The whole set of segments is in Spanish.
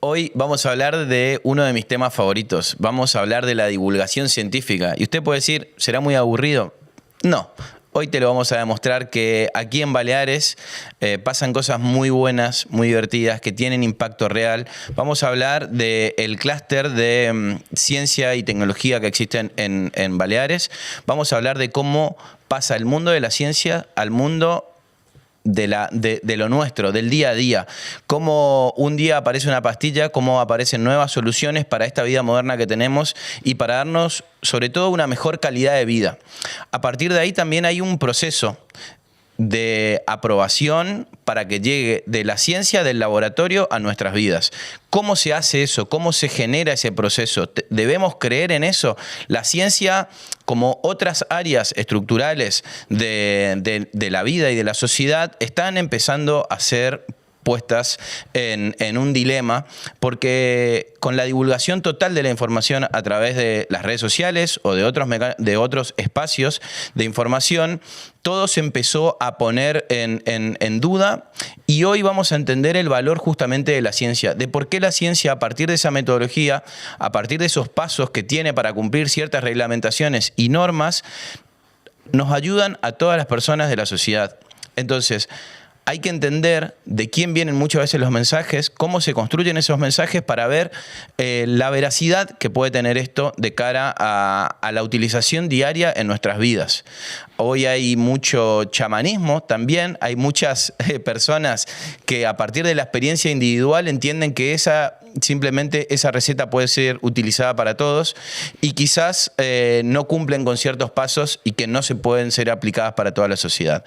Hoy vamos a hablar de uno de mis temas favoritos. Vamos a hablar de la divulgación científica. Y usted puede decir, ¿será muy aburrido? No. Hoy te lo vamos a demostrar que aquí en Baleares pasan cosas muy buenas, muy divertidas, que tienen impacto real. Vamos a hablar del clúster de ciencia y tecnología que existen en Baleares. Vamos a hablar de cómo pasa el mundo de la ciencia al mundo de lo nuestro, del día a día. Cómo un día aparece una pastilla, cómo aparecen nuevas soluciones para esta vida moderna que tenemos y para darnos, sobre todo, una mejor calidad de vida. A partir de ahí también hay un proceso de aprobación para que llegue de la ciencia del laboratorio a nuestras vidas. ¿Cómo se hace eso? ¿Cómo se genera ese proceso? ¿Debemos creer en eso? La ciencia, como otras áreas estructurales de la vida y de la sociedad, están empezando a ser puestas en un dilema, porque con la divulgación total de la información a través de las redes sociales o de otros espacios de información, todo se empezó a poner en duda, y hoy vamos a entender el valor justamente de la ciencia, de por qué la ciencia, a partir de esa metodología, a partir de esos pasos que tiene para cumplir ciertas reglamentaciones y normas, nos ayudan a todas las personas de la sociedad. Entonces, hay que entender de quién vienen muchas veces los mensajes, cómo se construyen esos mensajes para ver la veracidad que puede tener esto de cara a la utilización diaria en nuestras vidas. Hoy hay mucho chamanismo también, hay muchas personas que a partir de la experiencia individual entienden que simplemente esa receta puede ser utilizada para todos y quizás no cumplen con ciertos pasos y que no se pueden ser aplicadas para toda la sociedad.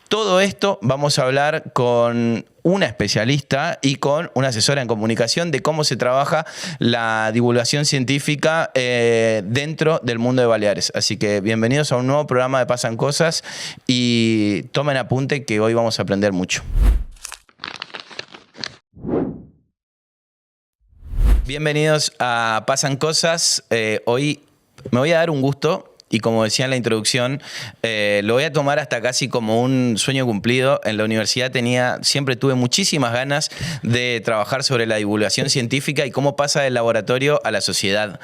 Todo esto vamos a hablar con una especialista y con una asesora en comunicación de cómo se trabaja la divulgación científica dentro del mundo de Baleares. Así que bienvenidos a un nuevo programa de Pasan Cosas y tomen apunte que hoy vamos a aprender mucho. Bienvenidos a Pasan Cosas. Hoy me voy a dar un gusto. Y como decía en la introducción, lo voy a tomar hasta casi como un sueño cumplido. En la universidad siempre tuve muchísimas ganas de trabajar sobre la divulgación científica y cómo pasa del laboratorio a la sociedad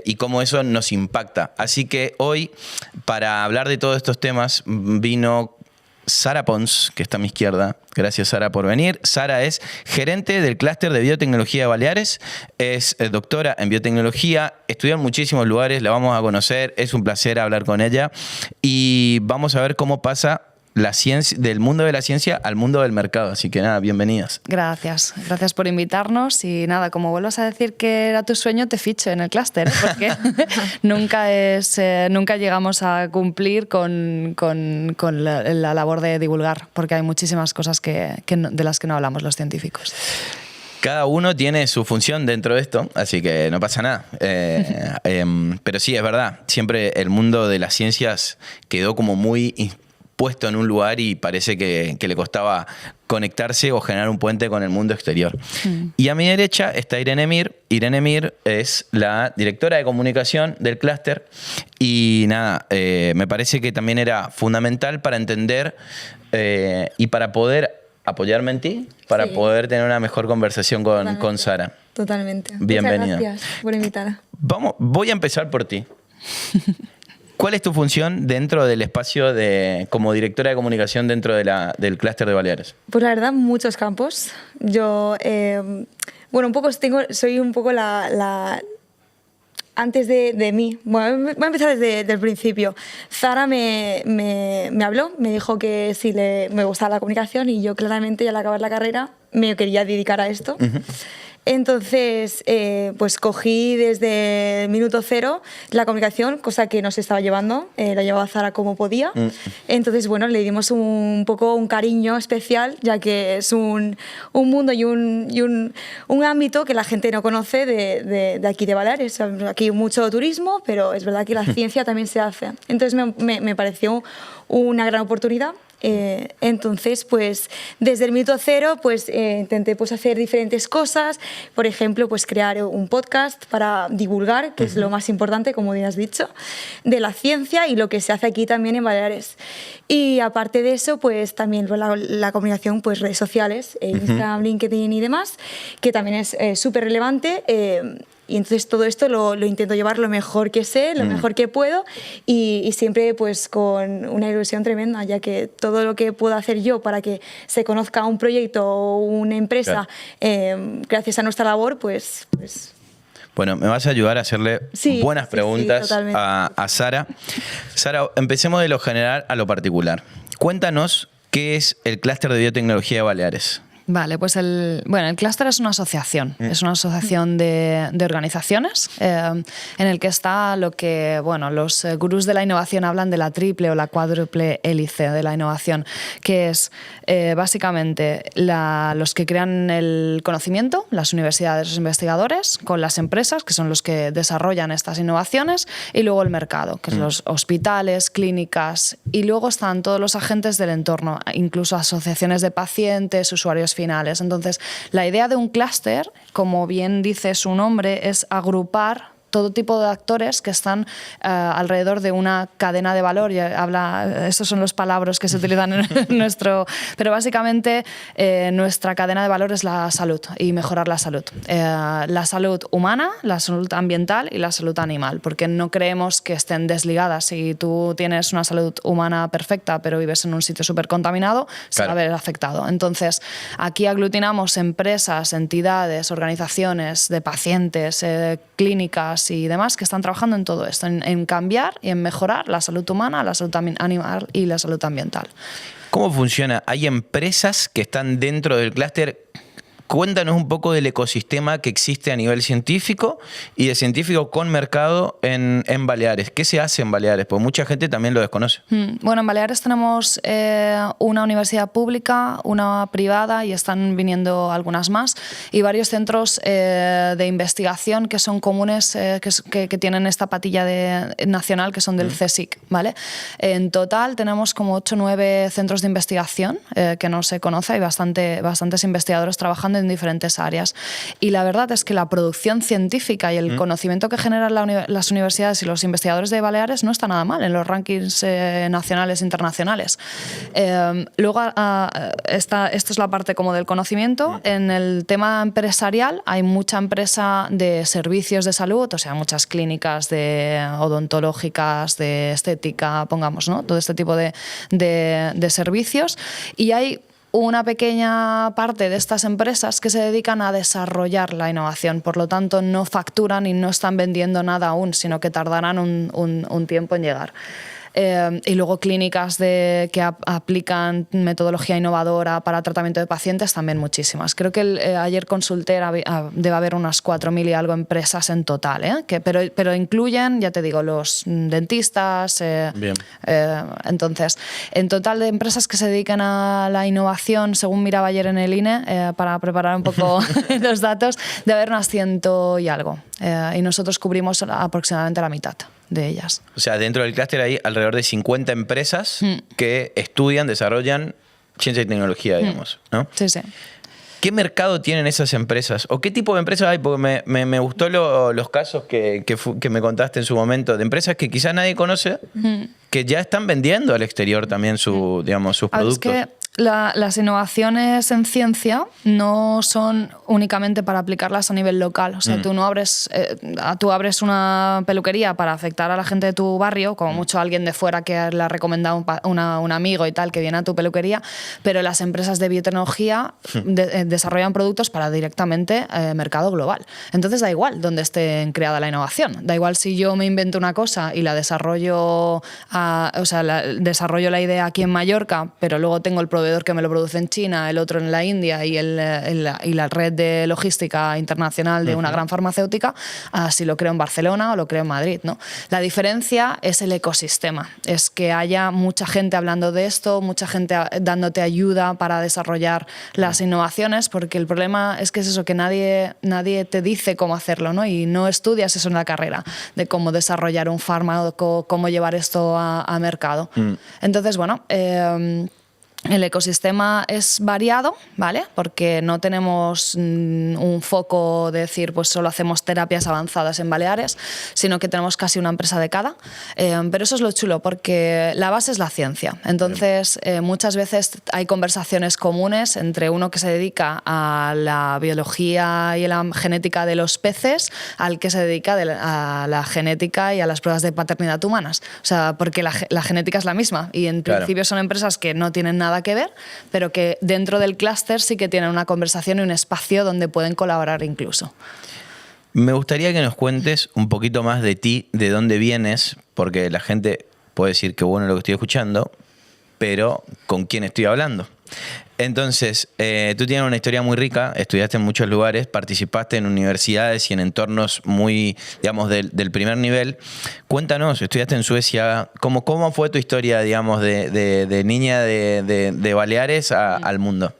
y cómo eso nos impacta. Así que hoy, para hablar de todos estos temas, vino Sara Pons, que está a mi izquierda. Gracias, Sara, por venir. Sara es gerente del clúster de biotecnología de Baleares, es doctora en biotecnología, estudió en muchísimos lugares, la vamos a conocer, es un placer hablar con ella y vamos a ver cómo pasa la ciencia, del mundo de la ciencia al mundo del mercado. Así que nada, bienvenidas. Gracias por invitarnos y nada, como vuelvas a decir que era tu sueño, te ficho en el clúster, porque nunca llegamos a cumplir con la labor de divulgar, porque hay muchísimas cosas de las que no hablamos los científicos. Cada uno tiene su función dentro de esto, así que no pasa nada. Pero sí, es verdad, siempre el mundo de las ciencias quedó como muy puesto en un lugar y parece que le costaba conectarse o generar un puente con el mundo exterior. Y a mi derecha está Irene Mir. Irene Mir es la directora de comunicación del clúster y nada, me parece que también era fundamental para entender y para poder apoyarme en ti, para poder tener una mejor conversación con Sara. Totalmente. Bienvenida. Muchas gracias por invitar. Voy a empezar por ti. ¿Cuál es tu función dentro del espacio como directora de comunicación dentro del clúster de Baleares? Pues la verdad, muchos campos. Yo, soy un poco antes de mí. Bueno, voy a empezar desde el principio. Sara me habló, me dijo que sí me gustaba la comunicación y yo claramente, ya al acabar la carrera, me quería dedicar a esto. Entonces, pues cogí desde el minuto cero la comunicación, cosa que no se estaba llevando, la llevaba Sara como podía. Entonces, bueno, le dimos un poco un cariño especial, ya que es un mundo y un ámbito que la gente no conoce de aquí de Baleares. Aquí hay mucho turismo, pero es verdad que la ciencia también se hace. Entonces, me pareció una gran oportunidad Entonces, pues desde el minuto cero, pues intenté pues hacer diferentes cosas. Por ejemplo, pues crear un podcast para divulgar, que es lo más importante, como bien has dicho, de la ciencia y lo que se hace aquí también en Baleares. Y aparte de eso, pues también la comunicación, pues redes sociales, Instagram, LinkedIn y demás, que también es súper relevante. Y entonces todo esto lo intento llevar lo mejor que sé, lo mejor que puedo y siempre pues con una ilusión tremenda, ya que todo lo que puedo hacer yo para que se conozca un proyecto o una empresa, gracias a nuestra labor, pues... Bueno, me vas a ayudar a hacerle buenas preguntas a Sara. Sara, empecemos de lo general a lo particular. Cuéntanos qué es el Clúster de Biotecnología de Baleares. Vale, pues el clúster es una asociación. Es una asociación de organizaciones en el que está lo que los gurús de la innovación hablan de la triple o la cuádruple hélice de la innovación, que es básicamente los que crean el conocimiento, las universidades, los investigadores, con las empresas, que son los que desarrollan estas innovaciones, y luego el mercado, que son los hospitales, clínicas, y luego están todos los agentes del entorno, incluso asociaciones de pacientes, usuarios finales. Entonces, la idea de un clúster, como bien dice su nombre, es agrupar todo tipo de actores que están alrededor de una cadena de valor. Estos son los palabras que se utilizan en nuestro... Pero básicamente nuestra cadena de valor es la salud y mejorar la salud. La salud humana, la salud ambiental y la salud animal, porque no creemos que estén desligadas. Si tú tienes una salud humana perfecta pero vives en un sitio súper contaminado, se va a ver afectado. Entonces, aquí aglutinamos empresas, entidades, organizaciones de pacientes, clínicas y demás que están trabajando en todo esto, en cambiar y en mejorar la salud humana, la salud animal y la salud ambiental. ¿Cómo funciona? ¿Hay empresas que están dentro del clúster? Cuéntanos un poco del ecosistema que existe a nivel científico y de científico con mercado en Baleares. ¿Qué se hace en Baleares? Porque mucha gente también lo desconoce. Bueno, en Baleares tenemos una universidad pública, una privada y están viniendo algunas más, y varios centros de investigación que son comunes, que tienen esta patilla nacional, que son del CSIC, ¿vale? En total tenemos como 8 o 9 centros de investigación que no se conoce. Hay bastantes investigadores trabajando en diferentes áreas. Y la verdad es que la producción científica y el conocimiento que generan las universidades y los investigadores de Baleares no está nada mal en los rankings nacionales e internacionales. Luego, esto es la parte como del conocimiento. En el tema empresarial hay mucha empresa de servicios de salud, o sea, muchas clínicas odontológicas, de estética, pongamos, ¿no? Todo este tipo de servicios. Y hay una pequeña parte de estas empresas que se dedican a desarrollar la innovación. Por lo tanto, no facturan y no están vendiendo nada aún, sino que tardarán un tiempo en llegar. Y luego clínicas que aplican metodología innovadora para tratamiento de pacientes, también muchísimas. Creo que ayer consulté, debe haber unas 4.000 y algo empresas en total, pero incluyen, ya te digo, los dentistas. Entonces, en total de empresas que se dedican a la innovación, según miraba ayer en el INE, para preparar un poco los datos, debe haber unas 100 y algo. Y nosotros cubrimos aproximadamente la mitad de ellas. O sea, dentro del clúster hay alrededor de 50 empresas que estudian, desarrollan ciencia y tecnología, digamos, ¿no? Sí, sí. ¿Qué mercado tienen esas empresas? ¿O qué tipo de empresas hay? Porque me gustó los casos que me contaste en su momento, de empresas que quizás nadie conoce, que ya están vendiendo al exterior también sus productos. Es que las innovaciones en ciencia no son únicamente para aplicarlas a nivel local. O sea, tú abres una peluquería para afectar a la gente de tu barrio, como mucho alguien de fuera que le ha recomendado un amigo y tal, que viene a tu peluquería, pero las empresas de biotecnología desarrollan productos para directamente mercado global. Entonces da igual dónde esté creada la innovación. Da igual si yo me invento una cosa y la desarrollo, desarrollo la idea aquí en Mallorca, pero luego tengo el proveedor que me lo produce en China, el otro en la India y la red de logística internacional de una gran farmacéutica, si lo creo en Barcelona o lo creo en Madrid, ¿no? La diferencia es el ecosistema, es que haya mucha gente hablando de esto, mucha gente dándote ayuda para desarrollar las innovaciones, porque el problema es que es eso, que nadie te dice cómo hacerlo, ¿no? Y no estudias eso en la carrera, de cómo desarrollar un fármaco, cómo llevar esto a mercado. Entonces, bueno, El ecosistema es variado, ¿vale? Porque no tenemos un foco de decir, pues solo hacemos terapias avanzadas en Baleares, sino que tenemos casi una empresa de cada. Pero eso es lo chulo, porque la base es la ciencia. Entonces, muchas veces hay conversaciones comunes entre uno que se dedica a la biología y a la genética de los peces, al que se dedica a la genética y a las pruebas de paternidad humanas. O sea, porque la genética es la misma y en principio son empresas que no tienen nada que ver, pero que dentro del clúster sí que tienen una conversación y un espacio donde pueden colaborar incluso. Me gustaría que nos cuentes un poquito más de ti, de dónde vienes, porque la gente puede decir que bueno lo que estoy escuchando, pero ¿con quién estoy hablando? Entonces, tú tienes una historia muy rica, estudiaste en muchos lugares, participaste en universidades y en entornos muy, digamos, del primer nivel. Cuéntanos, estudiaste en Suecia, ¿cómo fue tu historia, digamos, de niña de Baleares al mundo?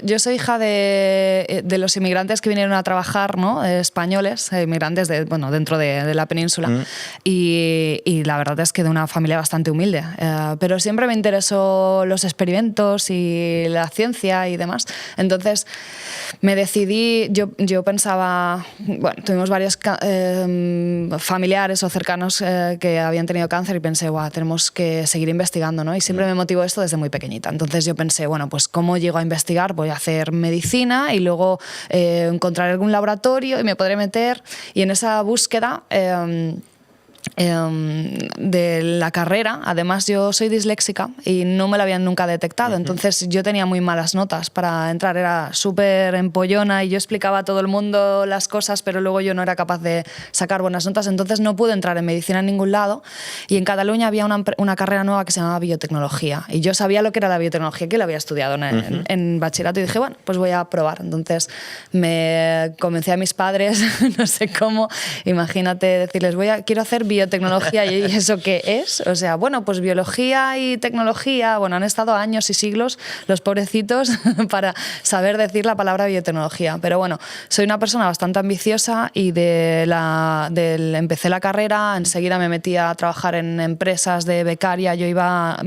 Yo soy hija de los inmigrantes que vinieron a trabajar, ¿no? Españoles, inmigrantes dentro de la península. Y la verdad es que de una familia bastante humilde. Pero siempre me interesó los experimentos y la ciencia y demás. Entonces me decidí, yo pensaba, bueno, tuvimos varios familiares o cercanos que habían tenido cáncer y pensé, tenemos que seguir investigando, ¿no? Y siempre me motivó esto desde muy pequeñita. Entonces yo pensé, bueno, pues ¿cómo llego a investigar? Voy a hacer medicina y luego encontrar algún laboratorio y me podré meter. Y en esa búsqueda de la carrera, además yo soy disléxica y no me la habían nunca detectado, entonces yo tenía muy malas notas para entrar, era súper empollona y yo explicaba a todo el mundo las cosas, pero luego yo no era capaz de sacar buenas notas, entonces no pude entrar en medicina en ningún lado. Y en Cataluña había una carrera nueva que se llamaba biotecnología y yo sabía lo que era la biotecnología, que la había estudiado en bachillerato, y dije, bueno, pues voy a probar. Entonces me convencí a mis padres, no sé cómo, imagínate decirles, quiero hacer biotecnología. ¿Y eso qué es? O sea, bueno, pues biología y tecnología, bueno, han estado años y siglos los pobrecitos para saber decir la palabra biotecnología. Pero bueno, soy una persona bastante ambiciosa y empecé la carrera, enseguida me metí a trabajar en empresas de becaria, yo iba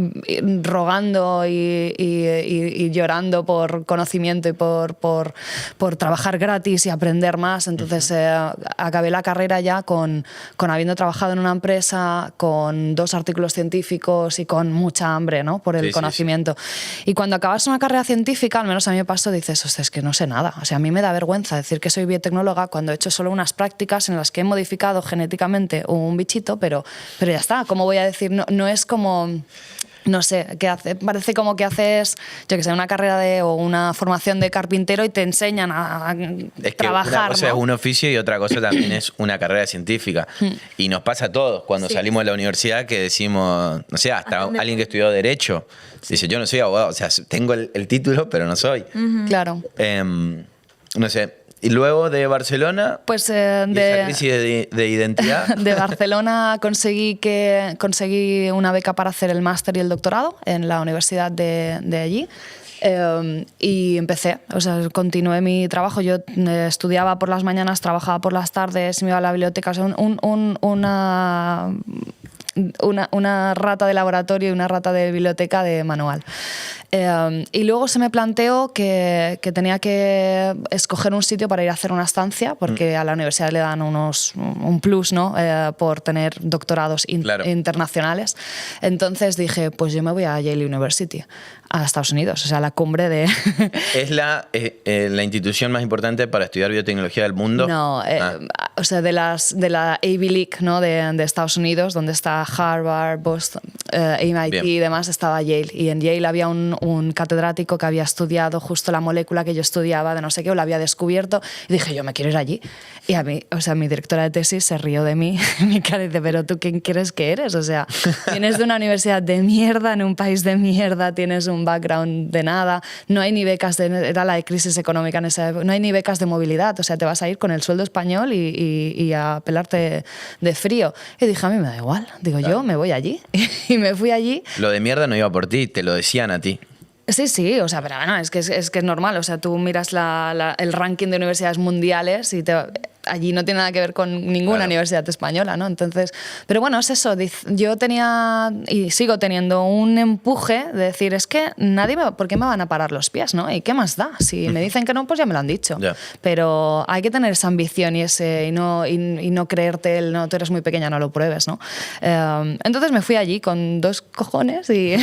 rogando y llorando por conocimiento y por trabajar gratis y aprender más. Entonces acabé la carrera ya con habiendo trabajado en una empresa, con 2 artículos científicos y con mucha hambre, ¿no? Por el conocimiento. Sí. Y cuando acabas una carrera científica, al menos a mí me pasó, dices, hostia, es que no sé nada. O sea, a mí me da vergüenza decir que soy biotecnóloga cuando he hecho solo unas prácticas en las que he modificado genéticamente un bichito, pero ya está. ¿Cómo voy a decir? No es como... No sé, ¿qué hace? Parece como que haces, yo que sé, una carrera o una formación de carpintero y te enseñan a es que trabajar. Una cosa, ¿no? Es un oficio y otra cosa también es una carrera científica. Y nos pasa a todos cuando salimos de la universidad que decimos, no sé, hasta alguien que estudió Derecho, dice, yo no soy abogado, o sea, tengo el título, pero no soy. Claro. No sé. Y luego de Barcelona, pues esa crisis de identidad. De Barcelona conseguí una beca para hacer el máster y el doctorado en la universidad de allí. Y empecé, o sea, continué mi trabajo. Yo estudiaba por las mañanas, trabajaba por las tardes, me iba a la biblioteca. O sea, una rata de laboratorio y una rata de biblioteca de manual. Y luego se me planteó que tenía que escoger un sitio para ir a hacer una estancia, porque a la universidad le dan un plus, ¿no? Por tener doctorados internacionales. Entonces dije, pues yo me voy a Yale University, a Estados Unidos, o sea, la cumbre de... ¿Es la institución más importante para estudiar biotecnología del mundo? No, o sea, de la Ivy League, ¿no? de Estados Unidos, donde está Harvard, Boston, MIT y demás, estaba Yale. Y en Yale había un catedrático que había estudiado justo la molécula que yo estudiaba, de no sé qué, o la había descubierto, y dije, yo me quiero ir allí. Y a mí, o sea, mi directora de tesis se rió de mí, mi cara, dice, pero ¿tú quién crees que eres? O sea, vienes de una universidad de mierda, en un país de mierda, tienes un background de nada, no hay ni becas, era la crisis económica en esa época, no hay ni becas de movilidad, o sea, te vas a ir con el sueldo español y a pelarte de frío. Y dije, a mí me da igual, digo, yo me voy allí. Y me fui allí. Lo de mierda no iba por ti, te lo decían a ti. Sí, o sea, pero bueno, es que es normal, o sea, tú miras el ranking de universidades mundiales y allí no tiene nada que ver con ninguna universidad española, ¿no? Entonces, pero bueno, es eso. Yo tenía y sigo teniendo un empuje de decir, es que ¿por qué me van a parar los pies, no? ¿Y qué más da? Si me dicen que no, pues ya me lo han dicho. Yeah. Pero hay que tener esa ambición y no creerte no, tú eres muy pequeña, no lo pruebes, ¿no? Entonces me fui allí con 2 cojones y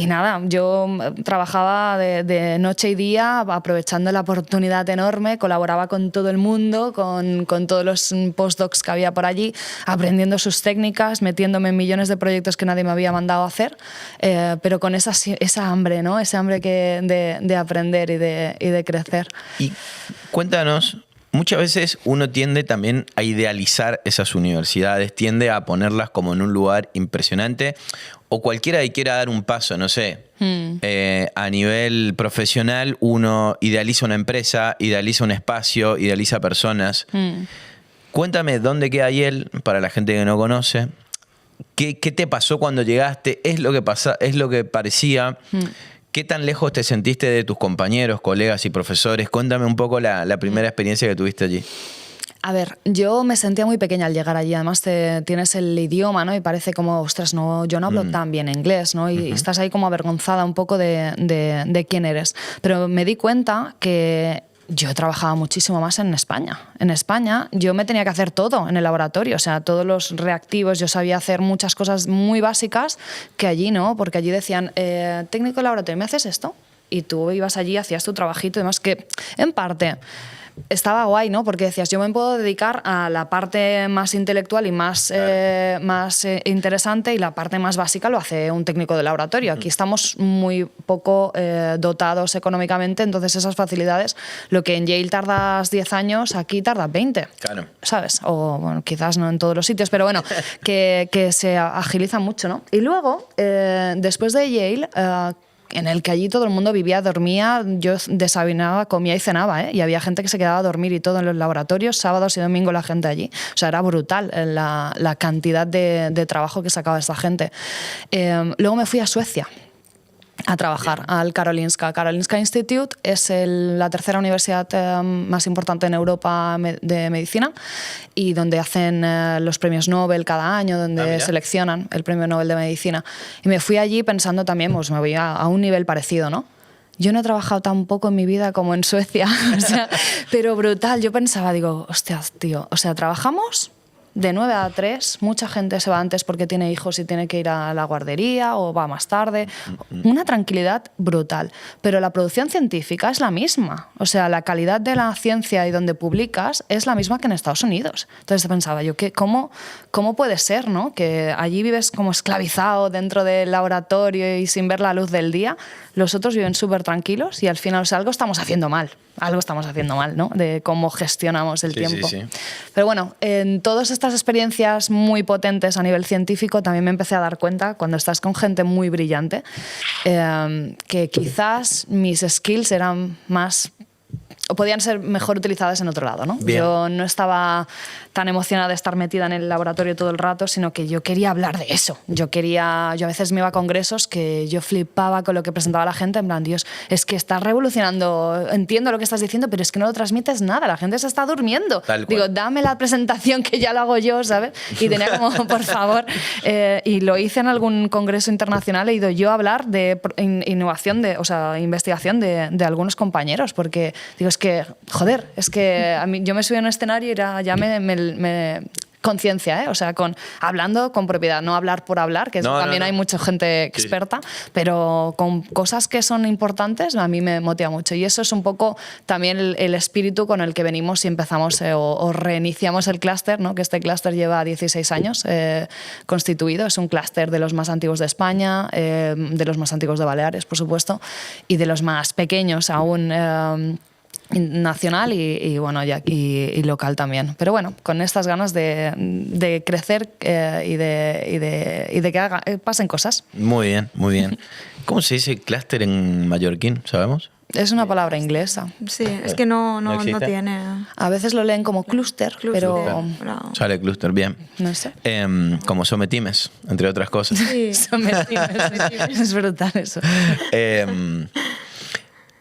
nada, yo trabajaba de noche y día aprovechando la oportunidad enorme, colaboraba con todo el mundo, con todos los postdocs que había por allí, aprendiendo sus técnicas, metiéndome en millones de proyectos que nadie me había mandado a hacer, pero con esa hambre, ¿no? Ese hambre de aprender y de crecer. Y cuéntanos, muchas veces uno tiende también a idealizar esas universidades, tiende a ponerlas como en un lugar impresionante, o cualquiera que quiera dar un paso, no sé, a nivel profesional uno idealiza una empresa, idealiza un espacio, idealiza personas. Cuéntame dónde queda Yale para la gente que no conoce. ¿Qué te pasó cuando llegaste? ¿Es lo que parecía? ¿Qué tan lejos te sentiste de tus compañeros, colegas y profesores? Cuéntame un poco la primera experiencia que tuviste allí. A ver, yo me sentía muy pequeña al llegar allí. Además, tienes el idioma, ¿no? Y parece como, ostras, no, yo no hablo tan bien inglés, ¿no? Y estás ahí como avergonzada un poco de quién eres. Pero me di cuenta que yo trabajaba muchísimo más en España. En España yo me tenía que hacer todo en el laboratorio, o sea, todos los reactivos, yo sabía hacer muchas cosas muy básicas que allí no, porque allí decían, técnico de laboratorio, ¿me haces esto? Y tú ibas allí, hacías tu trabajito y demás, que en parte estaba guay, ¿no? Porque decías, yo me puedo dedicar a la parte más intelectual y más interesante, y la parte más básica lo hace un técnico de laboratorio. Aquí estamos muy poco dotados económicamente, entonces esas facilidades, lo que en Yale tardas 10 años, aquí tardas 20. Claro. ¿Sabes? O bueno, quizás no en todos los sitios, pero bueno, que se agiliza mucho, ¿no? Y luego, después de Yale, en el que allí todo el mundo vivía, dormía, yo desayunaba, comía y cenaba, ¿eh? Y había gente que se quedaba a dormir y todo en los laboratorios, sábados y domingos la gente allí. O sea, era brutal la cantidad de trabajo que sacaba esta gente. Luego me fui a Suecia a trabajar al Karolinska. Karolinska Institute es la tercera universidad más importante en Europa de medicina, y donde hacen los premios Nobel cada año, donde seleccionan el premio Nobel de medicina. Y me fui allí pensando también, pues me voy a un nivel parecido, ¿no? Yo no he trabajado tan poco en mi vida como en Suecia, o sea, pero brutal. Yo pensaba, digo, hostia, tío, o sea, trabajamos de 9 a 3, mucha gente se va antes porque tiene hijos y tiene que ir a la guardería o va más tarde. Una tranquilidad brutal. Pero la producción científica es la misma. O sea, la calidad de la ciencia y donde publicas es la misma que en Estados Unidos. Entonces pensaba yo, ¿cómo puede ser, ¿no? Que allí vives como esclavizado dentro del laboratorio y sin ver la luz del día. Los otros viven súper tranquilos y al final, o sea, algo estamos haciendo mal. Algo estamos haciendo mal, ¿no? De cómo gestionamos el tiempo. Sí. Pero bueno, en todas estas experiencias muy potentes a nivel científico también me empecé a dar cuenta, cuando estás con gente muy brillante, que quizás mis skills eran más, o podían ser mejor utilizadas en otro lado, ¿no? Bien. Yo no estaba tan emocionada de estar metida en el laboratorio todo el rato, sino que yo quería hablar de eso. Yo a veces me iba a congresos que yo flipaba con lo que presentaba la gente, en plan, Dios, es que estás revolucionando, entiendo lo que estás diciendo, pero es que no lo transmites nada, la gente se está durmiendo. Digo, dame la presentación que ya lo hago yo, ¿sabes? Y tenía como, por favor, y lo hice en algún congreso internacional, he ido yo a hablar de innovación, o sea, investigación de algunos compañeros, porque digo, es que, joder, es que a mí, yo me subí a un escenario y ya me conciencia, o sea, hablando con propiedad, no hablar por hablar, que también hay mucha gente experta, pero con cosas que son importantes a mí me motiva mucho, y eso es un poco también el espíritu con el que venimos y empezamos o reiniciamos el clúster, ¿no? Que este clúster lleva 16 años constituido, es un clúster de los más antiguos de España, de los más antiguos de Baleares, por supuesto, y de los más pequeños aún, nacional y bueno, y local también. Pero bueno, con estas ganas de crecer y de que pasen cosas. Muy bien, muy bien. ¿Cómo se dice clúster en mallorquín? ¿Sabemos? Es una palabra inglesa. Sí, es que no tiene... A veces lo leen como clúster, pero... Sale clúster, bien. No sé. Como sometimes, entre otras cosas. Sí, sometimes. Es brutal eso.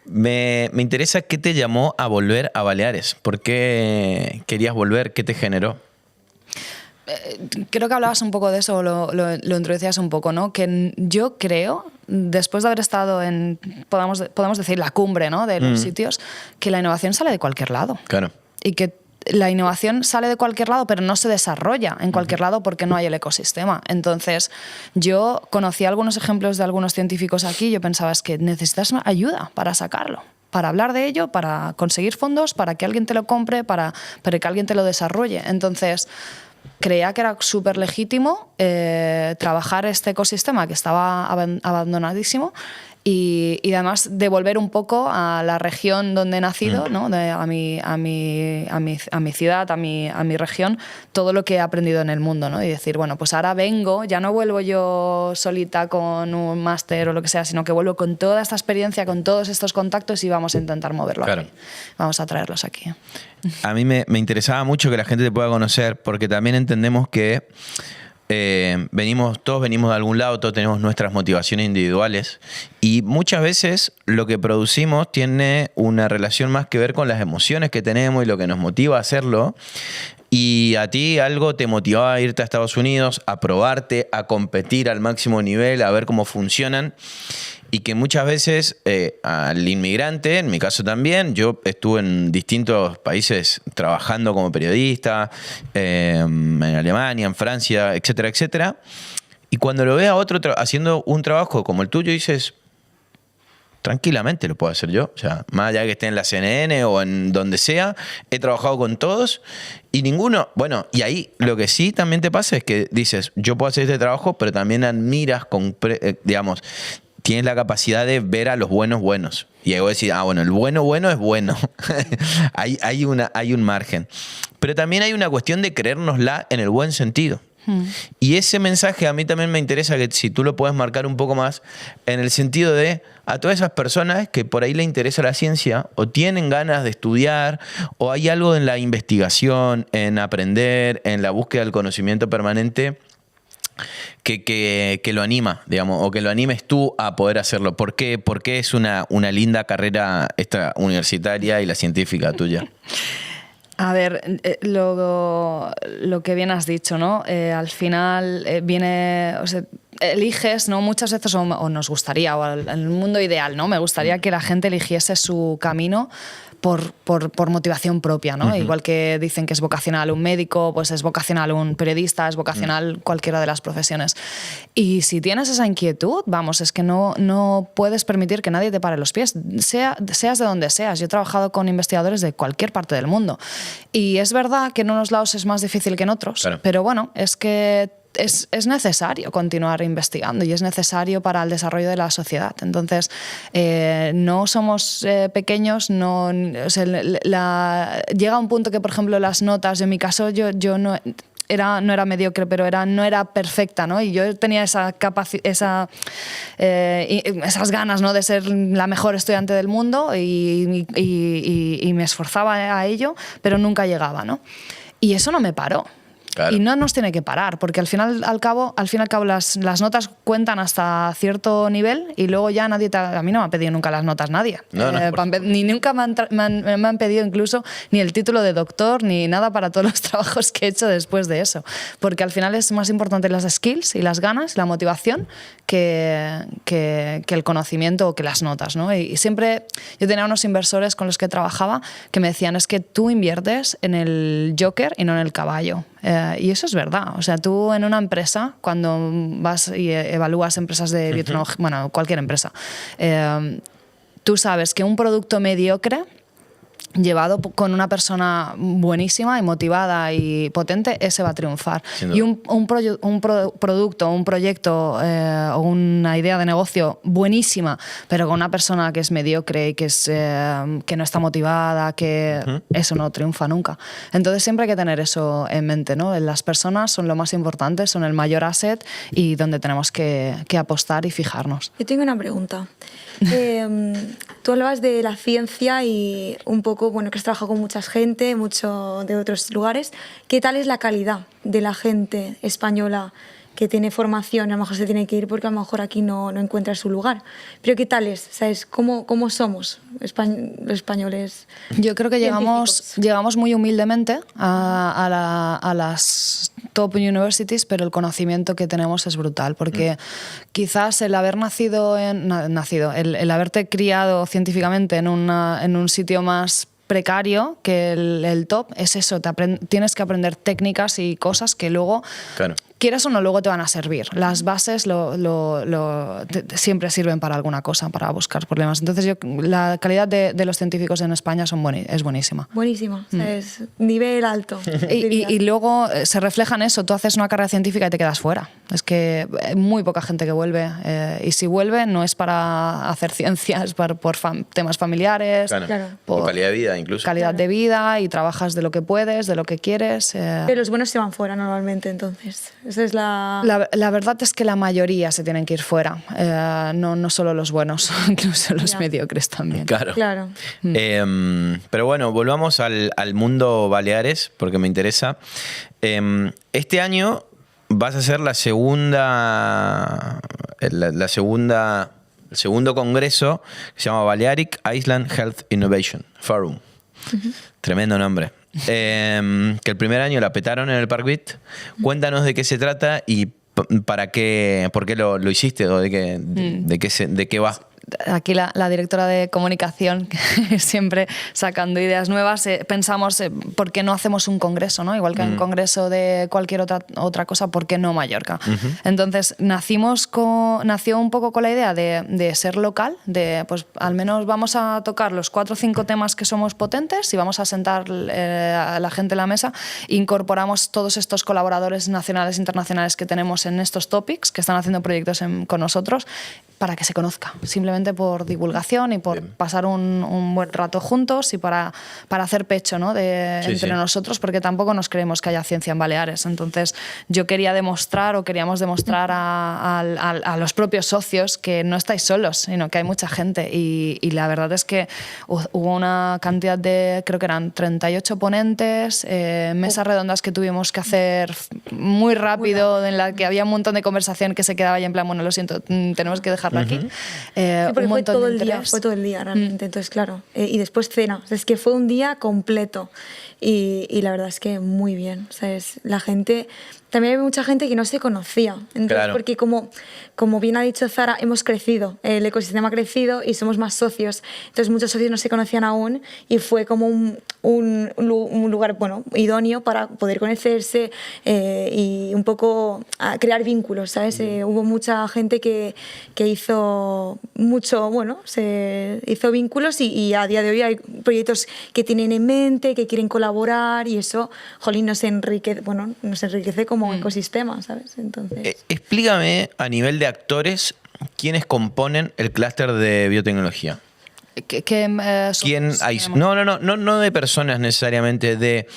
Me interesa qué te llamó a volver a Baleares. ¿Por qué querías volver? ¿Qué te generó? Creo que hablabas un poco de eso, lo introducías un poco, ¿no? Que yo creo, después de haber estado en, podemos decir, la cumbre, ¿no?, de los sitios, que la innovación sale de cualquier lado. Claro. Y que la innovación sale de cualquier lado, pero no se desarrolla en cualquier lado porque no hay el ecosistema. Entonces, yo conocí algunos ejemplos de algunos científicos aquí y yo pensaba, es que necesitas ayuda para sacarlo, para hablar de ello, para conseguir fondos, para que alguien te lo compre, para que alguien te lo desarrolle. Entonces, creía que era súper legítimo trabajar este ecosistema que estaba abandonadísimo y además devolver un poco a la región donde he nacido, ¿no? a mi ciudad, a mi región, todo lo que he aprendido en el mundo, ¿no? Y decir, bueno, pues ahora vengo, ya no vuelvo yo solita con un máster o lo que sea, sino que vuelvo con toda esta experiencia, con todos estos contactos y vamos a intentar moverlo aquí. Vamos a traerlos aquí. A mí me interesaba mucho que la gente te pueda conocer porque también entendemos que todos venimos de algún lado, todos tenemos nuestras motivaciones individuales y muchas veces lo que producimos tiene una relación más que ver con las emociones que tenemos y lo que nos motiva a hacerlo. Y a ti algo te motivaba a irte a Estados Unidos, a probarte, a competir al máximo nivel, a ver cómo funcionan. Y que muchas veces al inmigrante, en mi caso también, yo estuve en distintos países trabajando como periodista, en Alemania, en Francia, etcétera, etcétera. Y cuando lo ve a otro haciendo un trabajo como el tuyo, dices, tranquilamente lo puedo hacer yo. O sea, más allá de que esté en la CNN o en donde sea, he trabajado con todos y ninguno... Bueno, y ahí lo que sí también te pasa es que dices, yo puedo hacer este trabajo, pero también admiras, digamos... Tienes la capacidad de ver a los buenos. Y ahí voy a decir, bueno, el bueno es bueno. hay un margen. Pero también hay una cuestión de creérnosla en el buen sentido. Y ese mensaje a mí también me interesa que si tú lo puedes marcar un poco más en el sentido de a todas esas personas que por ahí les interesa la ciencia o tienen ganas de estudiar o hay algo en la investigación, en aprender, en la búsqueda del conocimiento permanente que lo anima, digamos, o que lo animes tú a poder hacerlo. ¿Por qué es una linda carrera esta universitaria y la científica tuya? A ver, lo que bien has dicho, ¿no? Al final viene... O sea, eliges, ¿no? Muchas veces, o nos gustaría, o en el mundo ideal, ¿no? Me gustaría que la gente eligiese su camino por motivación propia, ¿no? Igual que dicen que es vocacional un médico, pues es vocacional un periodista, es vocacional cualquiera de las profesiones. Y si tienes esa inquietud, vamos, es que no puedes permitir que nadie te pare los pies, seas de donde seas. Yo he trabajado con investigadores de cualquier parte del mundo. Y es verdad que en unos lados es más difícil que en otros, claro. Pero bueno, es que es necesario continuar investigando y es necesario para el desarrollo de la sociedad. Entonces, no somos pequeños, o sea, llega un punto que, por ejemplo, las notas, en mi caso, yo no era mediocre, pero no era perfecta, ¿no? Y yo tenía esas ganas, ¿no?, de ser la mejor estudiante del mundo y me esforzaba a ello, pero nunca llegaba, ¿no? Y eso no me paró. Claro. Y no nos tiene que parar, porque al fin y al cabo las notas cuentan hasta cierto nivel y luego ya a mí no me ha pedido nunca las notas nadie. Ni nunca me han pedido incluso ni el título de doctor ni nada para todos los trabajos que he hecho después de eso. Porque al final es más importante las skills y las ganas, la motivación, que el conocimiento o que las notas, ¿no? Y siempre yo tenía unos inversores con los que trabajaba que me decían, es que tú inviertes en el Joker y no en el caballo. Y eso es verdad. O sea, tú en una empresa, cuando vas y evalúas empresas de biotecnología, bueno, cualquier empresa, tú sabes que un producto mediocre llevado con una persona buenísima y motivada y potente, ese va a triunfar. Y un producto, un proyecto o una idea de negocio buenísima, pero con una persona que es mediocre y que no está motivada, eso no triunfa nunca. Entonces siempre hay que tener eso en mente, ¿no? Las personas son lo más importante, son el mayor asset y donde tenemos que apostar y fijarnos. Yo tengo una pregunta. Tú hablabas de la ciencia y un poco, bueno, que has trabajado con mucha gente, mucho de otros lugares. ¿Qué tal es la calidad de la gente española que tiene formación, a lo mejor se tiene que ir porque a lo mejor aquí no encuentra su lugar. Pero ¿qué tal es? ¿Sabes? ¿Cómo somos los españoles? Yo creo que llegamos muy humildemente a las top universities, pero el conocimiento que tenemos es brutal, porque quizás el haber el haberte criado científicamente en un sitio más precario que el top, es eso, tienes que aprender técnicas y cosas que luego, claro, quieras o no, luego te van a servir. Las bases siempre sirven para alguna cosa, para buscar problemas. Entonces la calidad de los científicos en España es buenísima. Buenísima, es nivel alto. Y luego se refleja en eso, tú haces una carrera científica y te quedas fuera. Es que hay muy poca gente que vuelve, y si vuelve no es para hacer ciencia, es por temas familiares, claro. Por calidad de vida incluso. Calidad de vida, y trabajas de lo que puedes, de lo que quieres. Pero los buenos se van fuera normalmente, entonces. Esa es la verdad es que la mayoría se tienen que ir fuera, no solo los buenos, incluso los mediocres también. Claro. Pero bueno, volvamos al mundo Baleares, porque me interesa. Este año vas a hacer el segundo congreso, que se llama Balearic Island Health Innovation Forum. Tremendo nombre. Que el primer año la petaron en el Park Beat. Cuéntanos de qué se trata y por qué lo hiciste, o de qué va. Aquí la directora de comunicación, siempre sacando ideas nuevas, pensamos, ¿por qué no hacemos un congreso, ¿no? Igual que un congreso de cualquier otra cosa, ¿por qué no Mallorca? Entonces nació un poco con la idea de ser local, de pues al menos vamos a tocar los 4 o 5 temas que somos potentes y vamos a sentar a la gente en la mesa. Incorporamos todos estos colaboradores nacionales e internacionales que tenemos en estos topics, que están haciendo proyectos con nosotros, para que se conozca, simplemente por divulgación y por pasar un buen rato juntos y para hacer pecho, ¿no? entre nosotros, porque tampoco nos creemos que haya ciencia en Baleares. Entonces yo queríamos demostrar a los propios socios que no estáis solos, sino que hay mucha gente, y la verdad es que hubo una cantidad creo que eran 38 ponentes, mesas redondas que tuvimos que hacer muy rápido, en la que había un montón de conversación que se quedaba ahí en plan, bueno, lo siento, tenemos que dejarlo aquí. Porque fue todo el día realmente, entonces claro, y después cena, o sea, es que fue un día completo, y la verdad es que muy bien, ¿sabes? La gente, también hay mucha gente que no se conocía, entonces, porque como bien ha dicho Zara, hemos crecido, el ecosistema ha crecido y somos más socios, entonces muchos socios no se conocían aún, y fue como un lugar, bueno, idóneo para poder conocerse, y un poco a crear vínculos, ¿sabes? Hubo mucha gente que hizo mucho, bueno, se hizo vínculos, y a día de hoy hay proyectos que tienen en mente, que quieren colaborar, y eso, jolín, nos enriquece como ecosistema, ¿sabes? Entonces... explícame a nivel de actores quiénes componen el clúster de biotecnología. ¿Quién hay? No de personas necesariamente,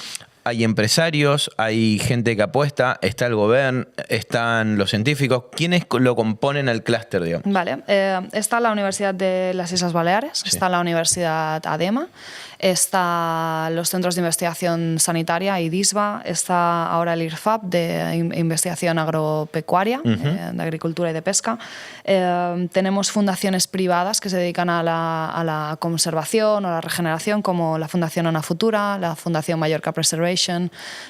hay empresarios, hay gente que apuesta, está el gobierno, están los científicos. ¿Quiénes lo componen el clúster, digamos? Vale, está la Universidad de las Islas Baleares, está la Universidad ADEMA, está los Centros de Investigación Sanitaria, IDISBA, está ahora el IRFAP de Investigación Agropecuaria, de Agricultura y de Pesca. Tenemos fundaciones privadas que se dedican a la conservación o la regeneración, como la Fundación Ona Futura, la Fundación Mallorca Preservation.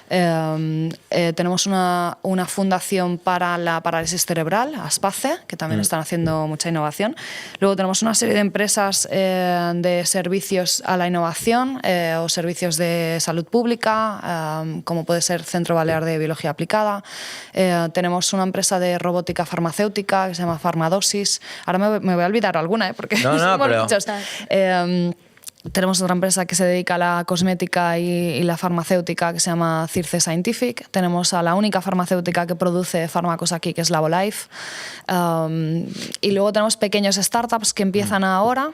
Tenemos una fundación para la parálisis cerebral, ASPACE, que también están haciendo mucha innovación. Luego tenemos una serie de empresas de servicios a la innovación, o servicios de salud pública, como puede ser Centro Balear de Biología Aplicada. Tenemos una empresa de robótica farmacéutica que se llama Farmadosis. Ahora me voy a olvidar alguna, porque somos muchos. Tenemos otra empresa que se dedica a la cosmética y la farmacéutica, que se llama Circe Scientific. Tenemos a la única farmacéutica que produce fármacos aquí, que es Labolife. Y luego tenemos pequeños startups que empiezan ahora,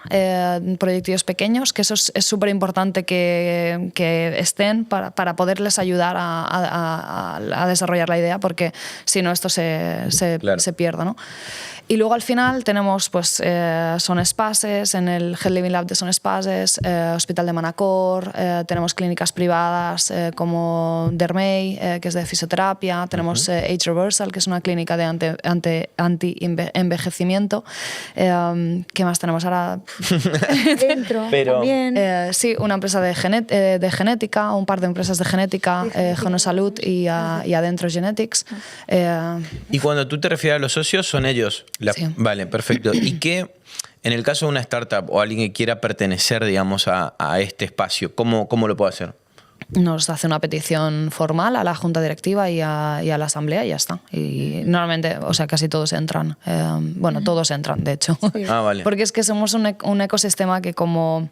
proyectos pequeños, que eso es súper importante que estén para poderles ayudar a desarrollar la idea, porque si no esto se pierde, ¿no? Y luego al final tenemos pues, Son Espases, en el Health Living Lab de Son Espases, Hospital de Manacor, tenemos clínicas privadas como Dermei, que es de fisioterapia, tenemos Age Reversal, que es una clínica de anti-envejecimiento. ¿Qué más tenemos ahora? Dentro también. Sí, una empresa de genética, un par de empresas de genética, Genosalud y Adentro Genetics. Y cuando tú te refieres a los socios, son ellos. Sí. Vale, perfecto. ¿Y qué, en el caso de una startup o alguien que quiera pertenecer, digamos, a este espacio, cómo lo puede hacer? Nos hace una petición formal a la junta directiva y a la asamblea y ya está. Y normalmente, o sea, casi todos entran. Bueno, todos entran, de hecho. Sí. Ah, vale. Porque es que somos un ecosistema que como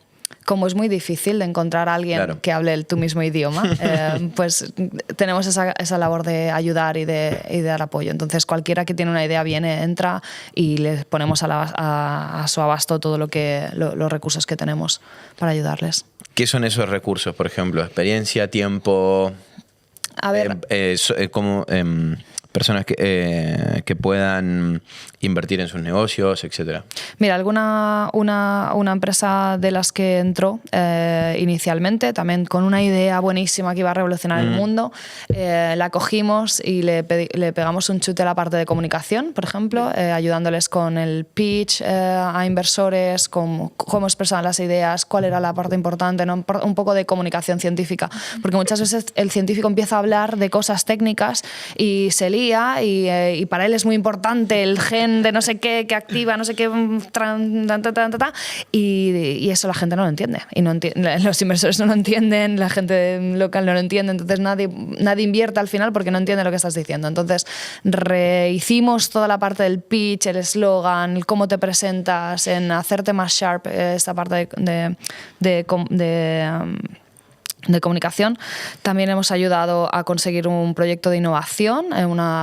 es muy difícil de encontrar a alguien que hable tu mismo idioma, pues tenemos esa labor de ayudar y de dar apoyo. Entonces, cualquiera que tiene una idea viene, entra y le ponemos a su abasto todo los recursos que tenemos para ayudarles. ¿Qué son esos recursos, por ejemplo? ¿Experiencia, tiempo? A ver, Personas que puedan invertir en sus negocios, etcétera. mira, una empresa de las que entró inicialmente, también con una idea buenísima que iba a revolucionar el mundo, la cogimos y le pegamos un chute a la parte de comunicación, por ejemplo, ayudándoles con el pitch a inversores, cómo expresaban las ideas, cuál era la parte importante, ¿no? Un poco de comunicación científica, porque muchas veces el científico empieza a hablar de cosas técnicas y se lía y para él es muy importante el gen de no sé qué que activa no sé qué y eso la gente no lo entiende y los inversores no lo entienden, la gente local no lo entiende, entonces nadie invierte al final porque no entiende lo que estás diciendo. Entonces rehicimos toda la parte del pitch, el eslogan, el cómo te presentas, en hacerte más sharp esta parte de comunicación. También hemos ayudado a conseguir un proyecto de innovación,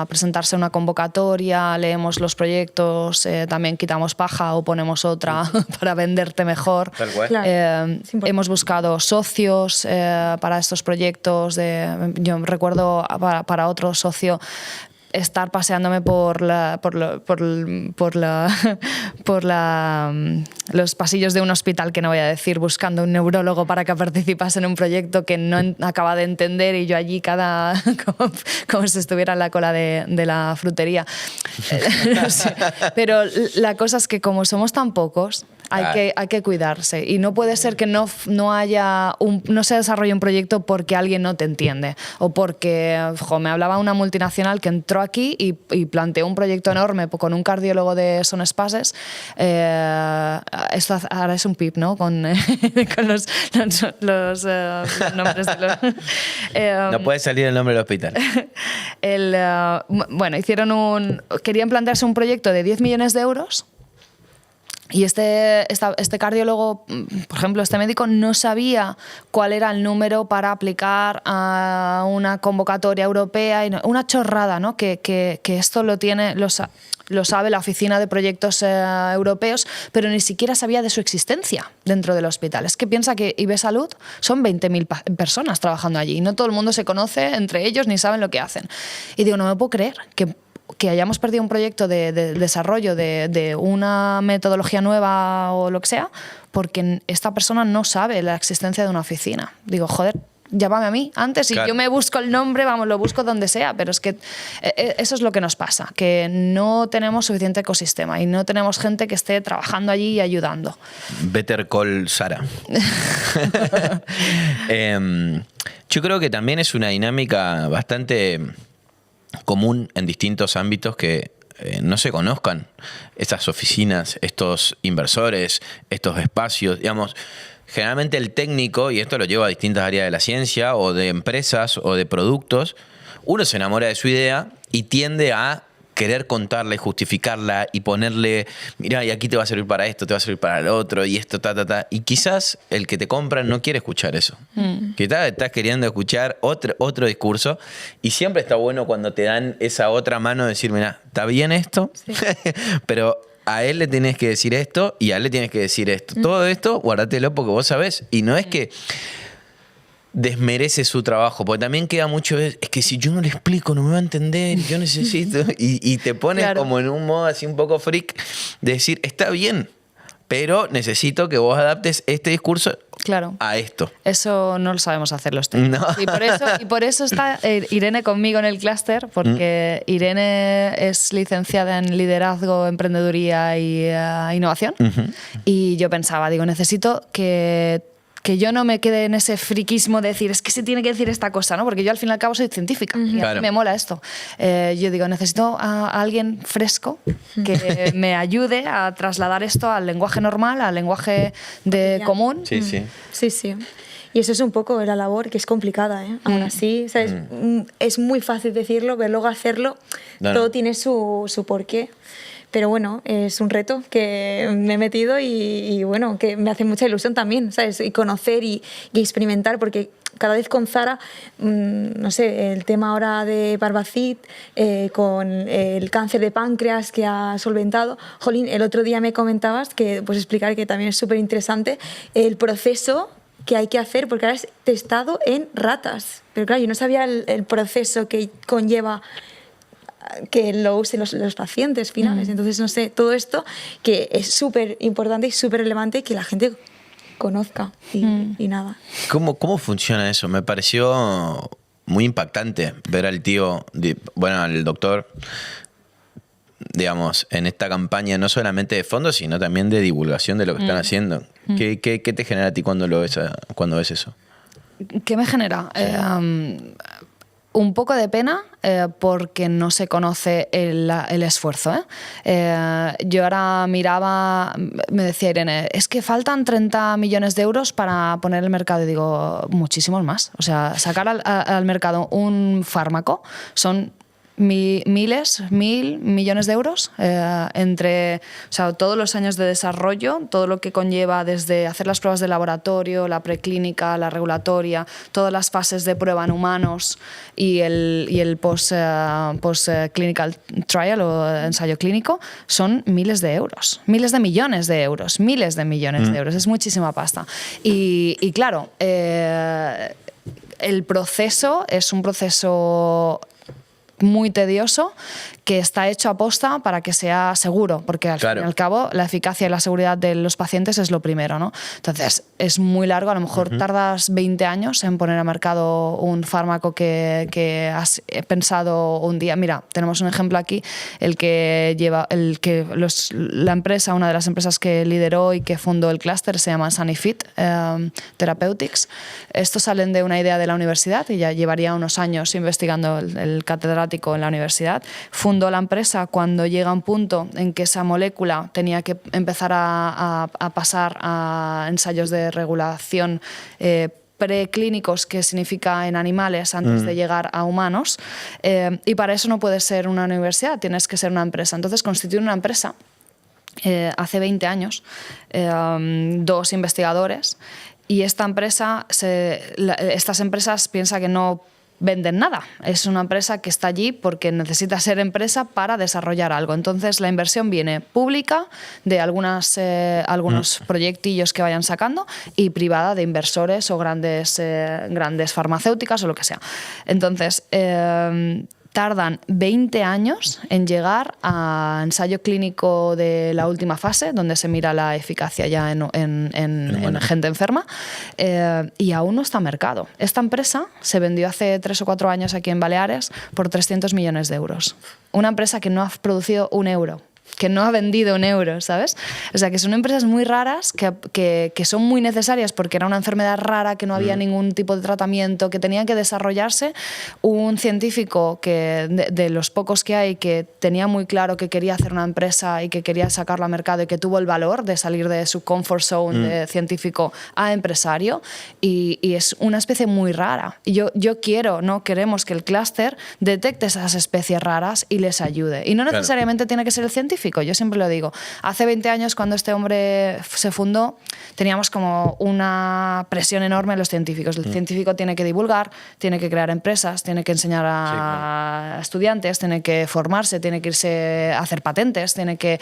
presentarse una convocatoria, leemos los proyectos, también quitamos paja o ponemos otra para venderte mejor. Tal cual. Claro. Hemos buscado socios para estos proyectos. Yo recuerdo para otro socio estar paseándome por los pasillos de un hospital que no voy a decir, buscando un neurólogo para que participase en un proyecto que no acaba de entender y yo allí como si estuviera en la cola de la frutería. No sé. Pero la cosa es que como somos tan pocos, hay que cuidarse y no puede ser que no se desarrolle un proyecto porque alguien no te entiende o porque me hablaba una multinacional que entró aquí y planteó un proyecto enorme con un cardiólogo de Son Espases. Esto ahora es un pip, ¿no? Con los nombres de los... No puede salir el nombre del hospital. Bueno, querían plantearse un proyecto de 10 millones de euros. Y este cardiólogo, por ejemplo, este médico, no sabía cuál era el número para aplicar a una convocatoria europea. Una chorrada, ¿no? Que esto lo sabe la Oficina de Proyectos Europeos, pero ni siquiera sabía de su existencia dentro del hospital. Es que piensa que IB Salud son 20.000 personas trabajando allí y no todo el mundo se conoce entre ellos ni saben lo que hacen. Y digo, no me puedo creer que hayamos perdido un proyecto de desarrollo de una metodología nueva o lo que sea, porque esta persona no sabe la existencia de una oficina. Digo, joder, llámame a mí antes y claro, yo me busco el nombre, lo busco donde sea, pero es que eso es lo que nos pasa, que no tenemos suficiente ecosistema y no tenemos gente que esté trabajando allí y ayudando. Better call Sara. Yo creo que también es una dinámica bastante común en distintos ámbitos que no se conozcan estas oficinas, estos inversores, estos espacios, digamos. Generalmente el técnico, y esto lo lleva a distintas áreas de la ciencia o de empresas o de productos, uno se enamora de su idea y tiende a querer contarla y justificarla y ponerle, mira, y aquí te va a servir para esto, te va a servir para el otro, y esto, Y quizás el que te compra no quiere escuchar eso. Quizás estás queriendo escuchar otro discurso, y siempre está bueno cuando te dan esa otra mano de decir, mira, está bien esto, sí. Pero a él le tienes que decir esto y a él le tienes que decir esto. Todo esto, guárdatelo porque vos sabés. Y no es que... desmerece su trabajo, porque también queda mucho, es que si yo no le explico no me va a entender, yo necesito, y te pones Claro. como en un modo así un poco freak de decir, está bien, pero necesito que vos adaptes este discurso Claro. a esto. Eso no lo sabemos hacer los técnicos. No. Y por eso está Irene conmigo en el clúster, porque Irene es licenciada en liderazgo, emprendeduría y innovación. Y yo pensaba, digo, necesito que yo no me quede en ese friquismo de decir, es que se tiene que decir esta cosa, ¿no? Porque yo al fin y al cabo soy científica y a Claro. mí me mola esto. Yo digo, necesito a alguien fresco que me ayude a trasladar esto al lenguaje normal, al lenguaje común. Sí, sí. Sí, sí. Y eso es un poco la labor que es complicada, ¿eh? Aún así, ¿sabes? Es muy fácil decirlo, pero luego hacerlo, No, todo no. tiene su porqué. Pero bueno, es un reto que me he metido y bueno, que me hace mucha ilusión también, ¿sabes? Y conocer y experimentar, porque cada vez con Zara, no sé, el tema ahora de Barbacid, con el cáncer de páncreas que ha solventado. Jolín, el otro día me comentabas que, pues explicar que también es súper interesante el proceso que hay que hacer, porque ahora es testado en ratas. Pero claro, yo no sabía el proceso que conlleva que lo usen los pacientes finales. Entonces, no sé, todo esto que es súper importante y súper relevante que la gente conozca y nada. ¿Cómo funciona eso? Me pareció muy impactante ver al tío, al doctor, digamos, en esta campaña no solamente de fondos, sino también de divulgación de lo que están haciendo. ¿Qué te genera a ti cuando ves eso? ¿Qué me genera? Un poco de pena porque no se conoce el esfuerzo. Yo ahora miraba, me decía Irene, es que faltan 30 millones de euros para poner el mercado. Y digo, muchísimos más. O sea, sacar al mercado un fármaco son mil millones de euros entre, o sea, todos los años de desarrollo, todo lo que conlleva desde hacer las pruebas de laboratorio, la preclínica, la regulatoria, todas las fases de prueba en humanos y el post-clinical trial o ensayo clínico, son miles de euros, miles de millones de euros, miles de millones de euros, es muchísima pasta. Y claro, el proceso es un proceso muy tedioso que está hecho a posta para que sea seguro, porque al fin y al cabo la eficacia y la seguridad de los pacientes es lo primero, ¿no? Entonces es muy largo, a lo mejor tardas 20 años en poner al mercado un fármaco que has pensado un día. Mira, tenemos un ejemplo aquí, la empresa, una de las empresas que lideró y que fundó el clúster se llama Sunnyfit Therapeutics. Estos salen de una idea de la universidad y ya llevaría unos años investigando el catedrático en la universidad. Fundó la empresa cuando llega un punto en que esa molécula tenía que empezar a pasar a ensayos de regulación preclínicos, que significa en animales, antes de llegar a humanos. Y para eso no puedes ser una universidad, tienes que ser una empresa. Entonces constituyen una empresa hace 20 años, 2 investigadores, y estas empresas piensan que no venden nada. Es una empresa que está allí porque necesita ser empresa para desarrollar algo. Entonces la inversión viene pública de algunos proyectillos que vayan sacando y privada de inversores o grandes farmacéuticas o lo que sea. Entonces tardan 20 años en llegar a ensayo clínico de la última fase, donde se mira la eficacia ya en gente enferma, y aún no está en mercado. Esta empresa se vendió hace 3 o 4 años aquí en Baleares por 300 millones de euros. Una empresa que no ha producido un euro, que no ha vendido un euro, ¿sabes? O sea, que son empresas muy raras, que son muy necesarias porque era una enfermedad rara, que no había ningún tipo de tratamiento, que tenían que desarrollarse. Un científico de los pocos que hay, que tenía muy claro que quería hacer una empresa y que quería sacarla al mercado y que tuvo el valor de salir de su comfort zone de científico a empresario, y es una especie muy rara. Y queremos que el clúster detecte esas especies raras y les ayude. Y no necesariamente tiene que ser el científico. científico. Yo siempre lo digo. Hace 20 años, cuando este hombre se fundó, teníamos como una presión enorme en los científicos. El científico tiene que divulgar, tiene que crear empresas, tiene que enseñar a estudiantes, tiene que formarse, tiene que irse a hacer patentes, tiene que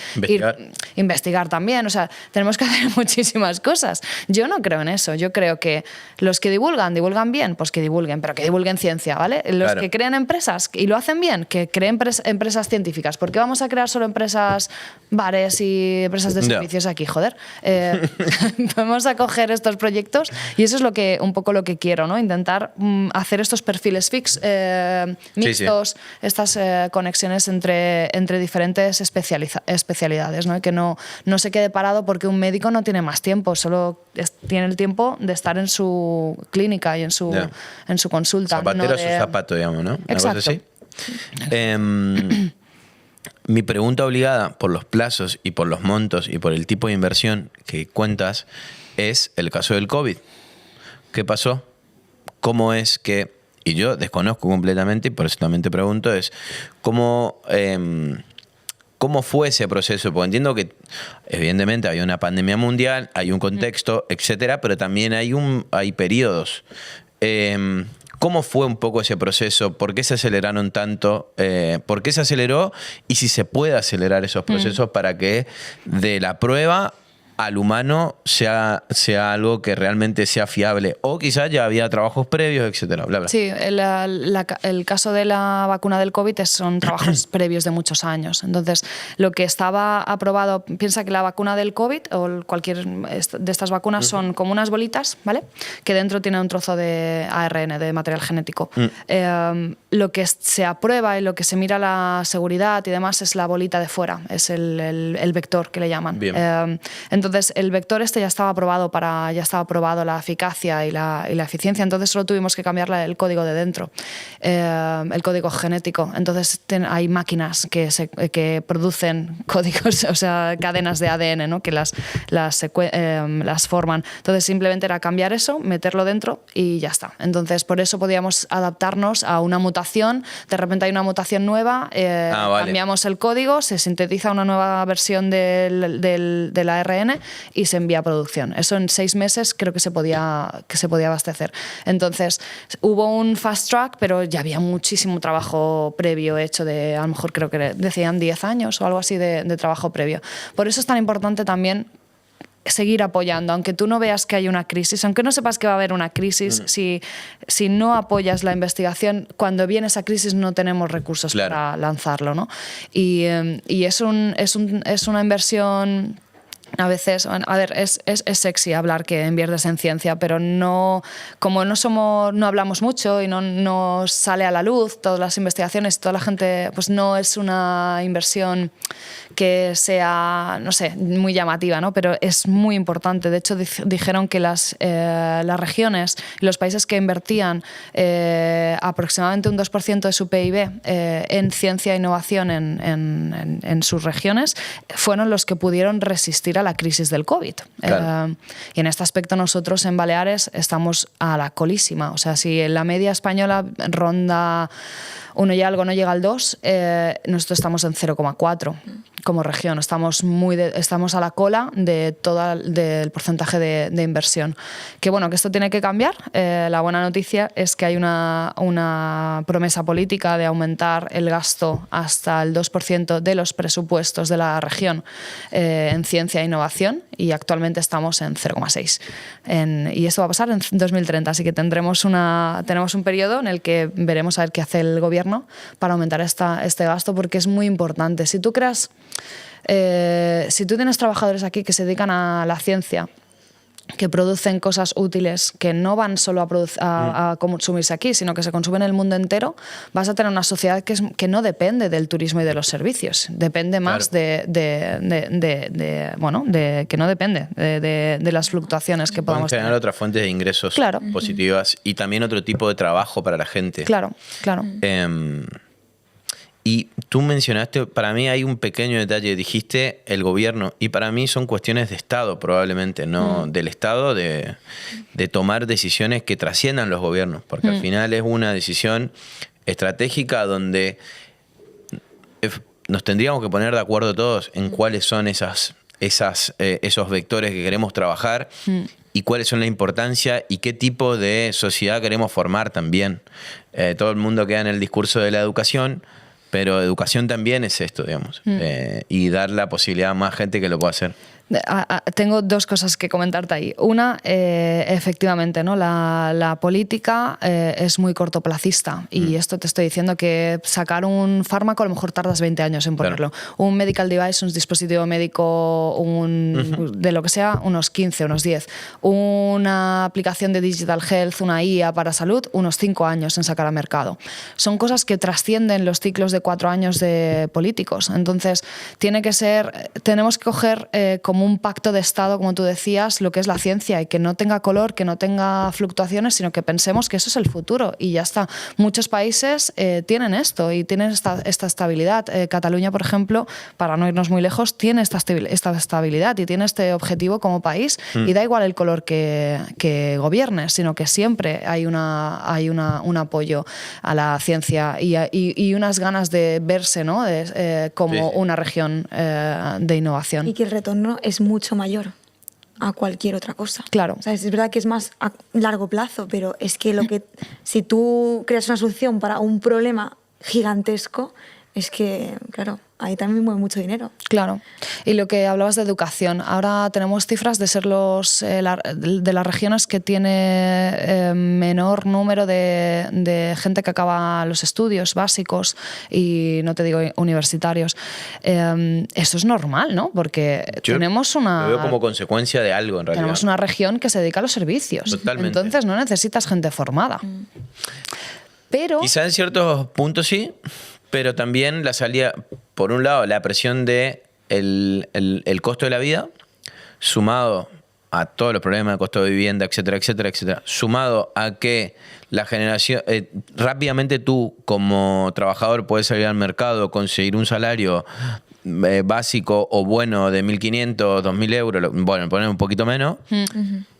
investigar también. O sea, tenemos que hacer muchísimas cosas. Yo no creo en eso. Yo creo que los que divulgan bien, pues que divulguen, pero que divulguen ciencia, ¿vale? Los que crean empresas y lo hacen bien, que creen empresas científicas. ¿Por qué vamos a crear solo empresas, bares y empresas de servicios aquí? Joder. Vamos a coger estos proyectos y eso es un poco lo que quiero, ¿no? Intentar hacer estos perfiles mixtos, estas conexiones entre diferentes especialidades, ¿no? Y que no se quede parado porque un médico no tiene más tiempo, solo tiene el tiempo de estar en su clínica y en su consulta. Zapatero a su zapato, digamos, ¿no? Exacto. Una cosa así. Mi pregunta obligada por los plazos y por los montos y por el tipo de inversión que cuentas es el caso del COVID. ¿Qué pasó? ¿Cómo es que, y yo desconozco completamente y por eso también te pregunto, es cómo fue ese proceso? Porque entiendo que evidentemente hay una pandemia mundial, hay un contexto, etcétera, pero también hay periodos. ¿Cómo fue un poco ese proceso? ¿Por qué se aceleraron tanto? ¿Por qué se aceleró? Y si se puede acelerar esos procesos para que de la prueba al humano sea algo que realmente sea fiable. O quizás ya había trabajos previos, etcétera, bla, bla. Sí, el caso de la vacuna del COVID son trabajos previos de muchos años. Entonces, lo que estaba aprobado, piensa que la vacuna del COVID o cualquier de estas vacunas son como unas bolitas, ¿vale? Que dentro tiene un trozo de ARN, de material genético. Lo que se aprueba y lo que se mira la seguridad y demás es la bolita de fuera, es el vector que le llaman. Bien. Entonces, el vector ya estaba aprobado la eficacia y la eficiencia, entonces solo tuvimos que cambiarle el código de dentro, el código genético. Entonces, hay máquinas que producen códigos, o sea, cadenas de ADN, ¿no? Que las forman. Entonces, simplemente era cambiar eso, meterlo dentro y ya está. Entonces, por eso podíamos adaptarnos a una mutación. De repente hay una mutación nueva, vale. Cambiamos el código, se sintetiza una nueva versión del ARN y se envía a producción. Eso en 6 meses creo que se podía abastecer. Entonces, hubo un fast track, pero ya había muchísimo trabajo previo hecho a lo mejor creo que decían 10 años o algo así de trabajo previo. Por eso es tan importante también seguir apoyando, aunque tú no veas que hay una crisis, aunque no sepas que va a haber una crisis, si no apoyas la investigación, cuando viene esa crisis no tenemos recursos para lanzarlo, ¿no? Y es una inversión. A veces, a ver, es sexy hablar que inviertes en ciencia, pero como no hablamos mucho y no sale a la luz todas las investigaciones, toda la gente, pues no es una inversión que sea, no sé, muy llamativa, ¿no? Pero es muy importante. De hecho, dijeron que las regiones y los países que invertían aproximadamente un 2% de su PIB en ciencia e innovación en sus regiones fueron los que pudieron resistir a la crisis del COVID. Claro. Y en este aspecto nosotros en Baleares estamos a la colísima. O sea, si la media española ronda 1 y algo, no llega al 2, nosotros estamos en 0,4 como región. Estamos a la cola de del porcentaje de inversión. Que bueno, que esto tiene que cambiar. La buena noticia es que hay una promesa política de aumentar el gasto hasta el 2% de los presupuestos de la región en ciencia e innovación, y actualmente estamos en 0,6. Y esto va a pasar en 2030, así que tenemos un periodo en el que veremos a ver qué hace el gobierno para aumentar este gasto, porque es muy importante. Si tú tienes trabajadores aquí que se dedican a la ciencia, que producen cosas útiles que no van solo a consumirse aquí, sino que se consumen en el mundo entero, vas a tener una sociedad que no depende del turismo y de los servicios. Depende más claro. que no depende de las fluctuaciones que podamos tener. Otras fuentes de ingresos claro. positivas y también otro tipo de trabajo para la gente. Claro. Y tú mencionaste, para mí hay un pequeño detalle, dijiste el gobierno, y para mí son cuestiones de Estado probablemente, no del Estado, de tomar decisiones que trasciendan los gobiernos, porque al final es una decisión estratégica donde nos tendríamos que poner de acuerdo todos en cuáles son esos vectores que queremos trabajar y cuáles son la importancia y qué tipo de sociedad queremos formar también. Todo el mundo queda en el discurso de la educación, pero educación también es esto, digamos, y dar la posibilidad a más gente que lo pueda hacer. Tengo dos cosas que comentarte ahí. Una, efectivamente, ¿no? La política es muy cortoplacista y esto te estoy diciendo que sacar un fármaco a lo mejor tardas 20 años en ponerlo. Claro. Un medical device, un dispositivo médico, de lo que sea, unos 15, unos 10. Una aplicación de digital health, una IA para salud, unos 5 años en sacar a mercado. Son cosas que trascienden los ciclos de 4 años de políticos. Entonces, tenemos que coger como un pacto de Estado, como tú decías, lo que es la ciencia y que no tenga color, que no tenga fluctuaciones, sino que pensemos que eso es el futuro y ya está. Muchos países tienen esto y tienen esta estabilidad. Cataluña, por ejemplo, para no irnos muy lejos, tiene esta estabilidad y tiene este objetivo como país y da igual el color que gobierne, sino que siempre hay un apoyo a la ciencia y unas ganas de verse, ¿no? Como una región de innovación. Y que el retorno es mucho mayor a cualquier otra cosa. Claro. O sea, es verdad que es más a largo plazo, pero es que si tú creas una solución para un problema gigantesco, es que, claro, ahí también mueve mucho dinero. Claro. Y lo que hablabas de educación, ahora tenemos cifras de ser de las regiones que tiene menor número de gente que acaba los estudios básicos y no te digo universitarios. Eso es normal, ¿no? Porque tenemos lo veo como consecuencia de algo, en realidad. Tenemos una región que se dedica a los servicios. Totalmente. Entonces no necesitas gente formada. Pero... Quizá en ciertos puntos sí, pero también la salida, por un lado, la presión de el costo de la vida, sumado a todos los problemas de costo de vivienda, etcétera, etcétera, etcétera, sumado a que la generación, rápidamente tú como trabajador puedes salir al mercado, conseguir un salario básico o bueno de 1.500, 2.000 euros, bueno, poner un poquito menos,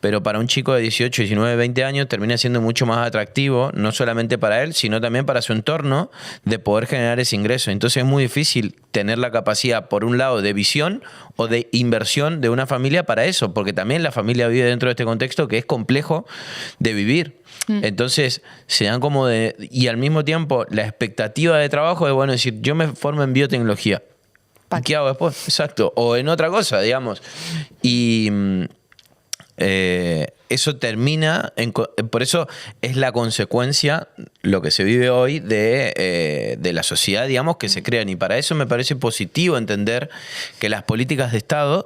pero para un chico de 18, 19, 20 años termina siendo mucho más atractivo, no solamente para él, sino también para su entorno, de poder generar ese ingreso. Entonces es muy difícil tener la capacidad, por un lado, de visión o de inversión de una familia para eso, porque también la familia vive dentro de este contexto que es complejo de vivir. Entonces se dan como y al mismo tiempo la expectativa de trabajo es, bueno, decir, yo me formo en biotecnología, ¿qué hago después? Exacto. O en otra cosa, digamos. Y eso termina, por eso es la consecuencia, lo que se vive hoy de la sociedad, digamos, que se crean. Y para eso me parece positivo entender que las políticas de Estado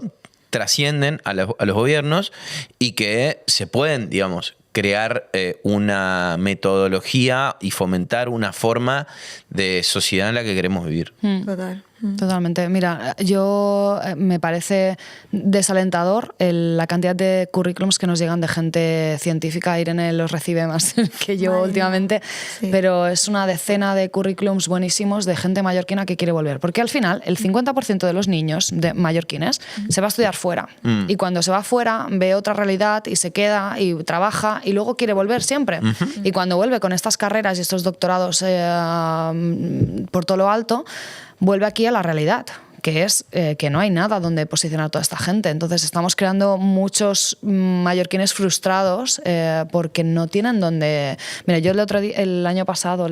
trascienden a los gobiernos y que se pueden, digamos, crear una metodología y fomentar una forma de sociedad en la que queremos vivir. Total. Totalmente. Mira, yo me parece desalentador la cantidad de currículums que nos llegan de gente científica. Irene los recibe más que yo últimamente, pero es una decena de currículums buenísimos de gente mallorquina que quiere volver. Porque al final el 50% de los niños mallorquines se va a estudiar fuera. Y cuando se va fuera ve otra realidad y se queda y trabaja y luego quiere volver siempre. Y cuando vuelve con estas carreras y estos doctorados por todo lo alto, vuelve aquí a la realidad, que es que no hay nada donde posicionar a toda esta gente. Entonces estamos creando muchos mallorquines frustrados porque no tienen donde... Mira, yo el año pasado,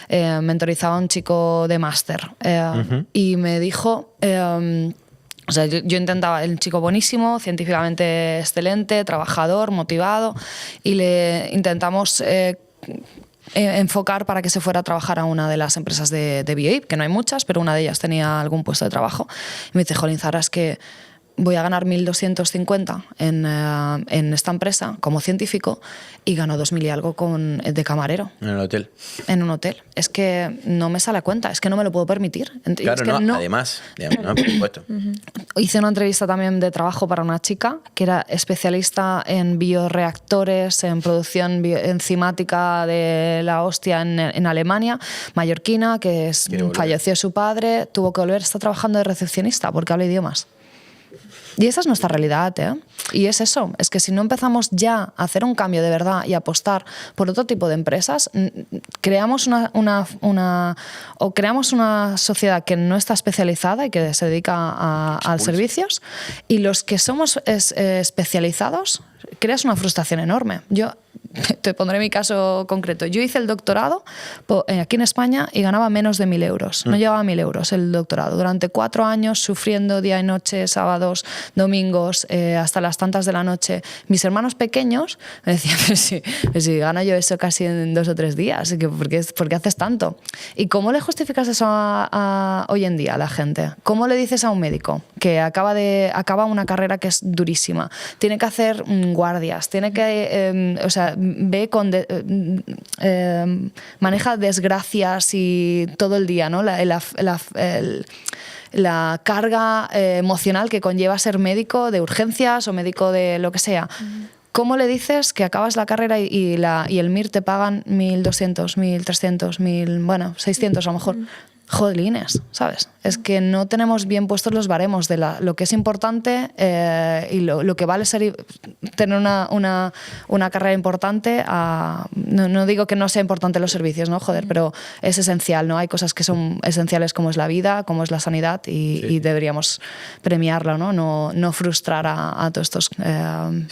mentorizaba a un chico de máster y me dijo... O sea, yo intentaba, el chico buenísimo, científicamente excelente, trabajador, motivado, y le intentamos... enfocar para que se fuera a trabajar a una de las empresas de BioIP, que no hay muchas, pero una de ellas tenía algún puesto de trabajo. Y me dice, jolín, Zara, es que voy a ganar 1.250 en esta empresa como científico y gano 2.000 y algo de camarero. En el hotel. En un hotel. Es que no me sale a cuenta, es que no me lo puedo permitir. Claro, es que no, además, digamos, no, por supuesto. Hice una entrevista también de trabajo para una chica que era especialista en bioreactores, en producción enzimática de la hostia en Alemania, mallorquina, que falleció su padre, tuvo que volver, está trabajando de recepcionista porque habla idiomas. Y esa es nuestra realidad, ¿eh? Y es eso, es que si no empezamos ya a hacer un cambio de verdad y apostar por otro tipo de empresas, creamos creamos una sociedad que no está especializada y que se dedica a servicios, y los que somos especializados creas una frustración enorme. Yo te pondré mi caso concreto. Yo hice el doctorado aquí en España y ganaba menos de 1.000 euros. No llegaba a 1.000 euros el doctorado. Durante 4 años sufriendo día y noche, sábados, domingos, hasta las tantas de la noche. Mis hermanos pequeños me decían, pues si gano yo eso casi en 2 o 3 días, ¿por qué haces tanto? ¿Y cómo le justificas eso hoy en día a la gente? ¿Cómo le dices a un médico que acaba una carrera que es durísima? Tiene que hacer guardias, tiene que... maneja desgracias y todo el día, ¿no? La carga emocional que conlleva ser médico de urgencias o médico de lo que sea. ¿Cómo le dices que acabas la carrera y el MIR te pagan 1.200, 1.300, 600 a lo mejor? Jodlines, ¿sabes? Es que no tenemos bien puestos los baremos de lo que es importante y lo que vale tener una carrera importante. No digo que no sea importante los servicios, ¿no? Joder, pero es esencial, ¿no? Hay cosas que son esenciales como es la vida, como es la sanidad y deberíamos premiarla, ¿no? No frustrar a todos estos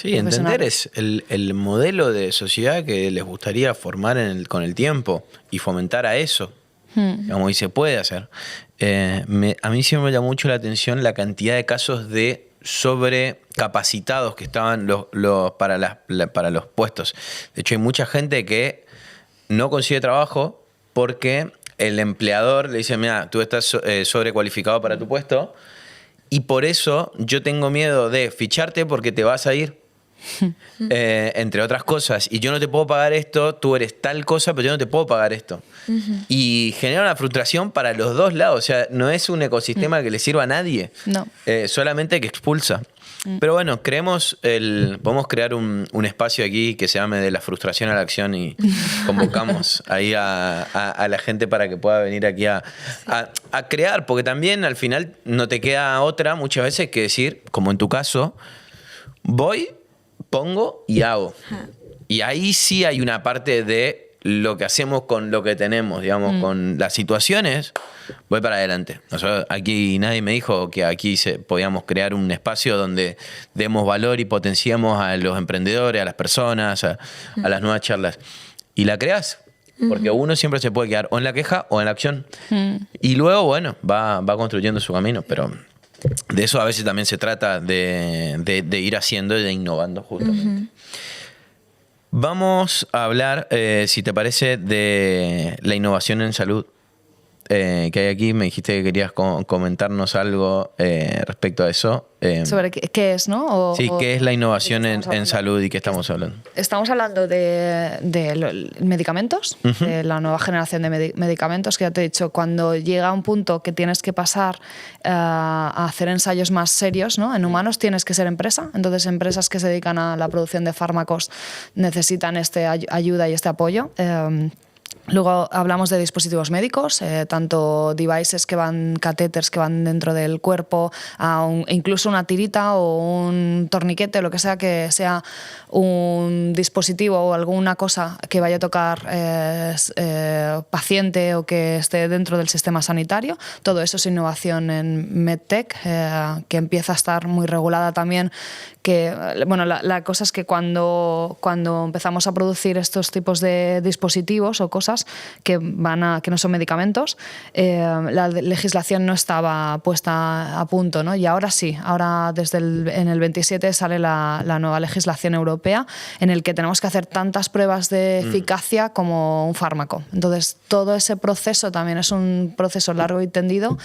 sí, entender es el modelo de sociedad que les gustaría formar con el tiempo y fomentar a eso. Como y se puede hacer. A mí siempre me llamó mucho la atención la cantidad de casos de sobrecapacitados que estaban para los puestos. De hecho, hay mucha gente que no consigue trabajo porque el empleador le dice, mira, tú estás sobrecualificado para tu puesto y por eso yo tengo miedo de ficharte porque te vas a ir. Entre otras cosas, y yo no te puedo pagar esto, tú eres tal cosa, pero yo no te puedo pagar esto. Y genera una frustración para los dos lados. O sea, no es un ecosistema que le sirva a nadie, no. Solamente que expulsa. Pero bueno, podemos crear un espacio aquí que se llame de la frustración a la acción y convocamos ahí a la gente para que pueda venir aquí a crear, porque también al final no te queda otra muchas veces que decir, como en tu caso, pongo y hago. Y ahí sí hay una parte de lo que hacemos con lo que tenemos, digamos, con las situaciones, voy para adelante. Aquí nadie me dijo que aquí podíamos crear un espacio donde demos valor y potenciemos a los emprendedores, a las personas, a las nuevas charlas. Y la creas, porque uno siempre se puede quedar o en la queja o en la acción. Y luego, bueno, va construyendo su camino, pero... De eso a veces también se trata de ir haciendo y de innovando justamente. Vamos a hablar, si te parece, de la innovación en salud que hay aquí. Me dijiste que querías comentarnos algo respecto a eso. Sobre qué es, ¿no? ¿Qué es la innovación en salud y qué estamos hablando? Estamos hablando de medicamentos, de la nueva generación de medicamentos, que ya te he dicho, cuando llega un punto que tienes que pasar a hacer ensayos más serios, ¿no? En humanos tienes que ser empresa, entonces empresas que se dedican a la producción de fármacos necesitan ayuda y este apoyo. Luego hablamos de dispositivos médicos, tanto devices catéteres que van dentro del cuerpo, incluso una tirita o un torniquete, lo que sea un dispositivo o alguna cosa que vaya a tocar paciente o que esté dentro del sistema sanitario. Todo eso es innovación en MedTech, que empieza a estar muy regulada también. La cosa es que cuando empezamos a producir estos tipos de dispositivos o cosas que no son medicamentos, la legislación no estaba puesta a punto, ¿no? Y ahora sí, ahora en el 27 sale la nueva legislación europea en el que tenemos que hacer tantas pruebas de eficacia como un fármaco. Entonces todo ese proceso también es un proceso largo y tendido,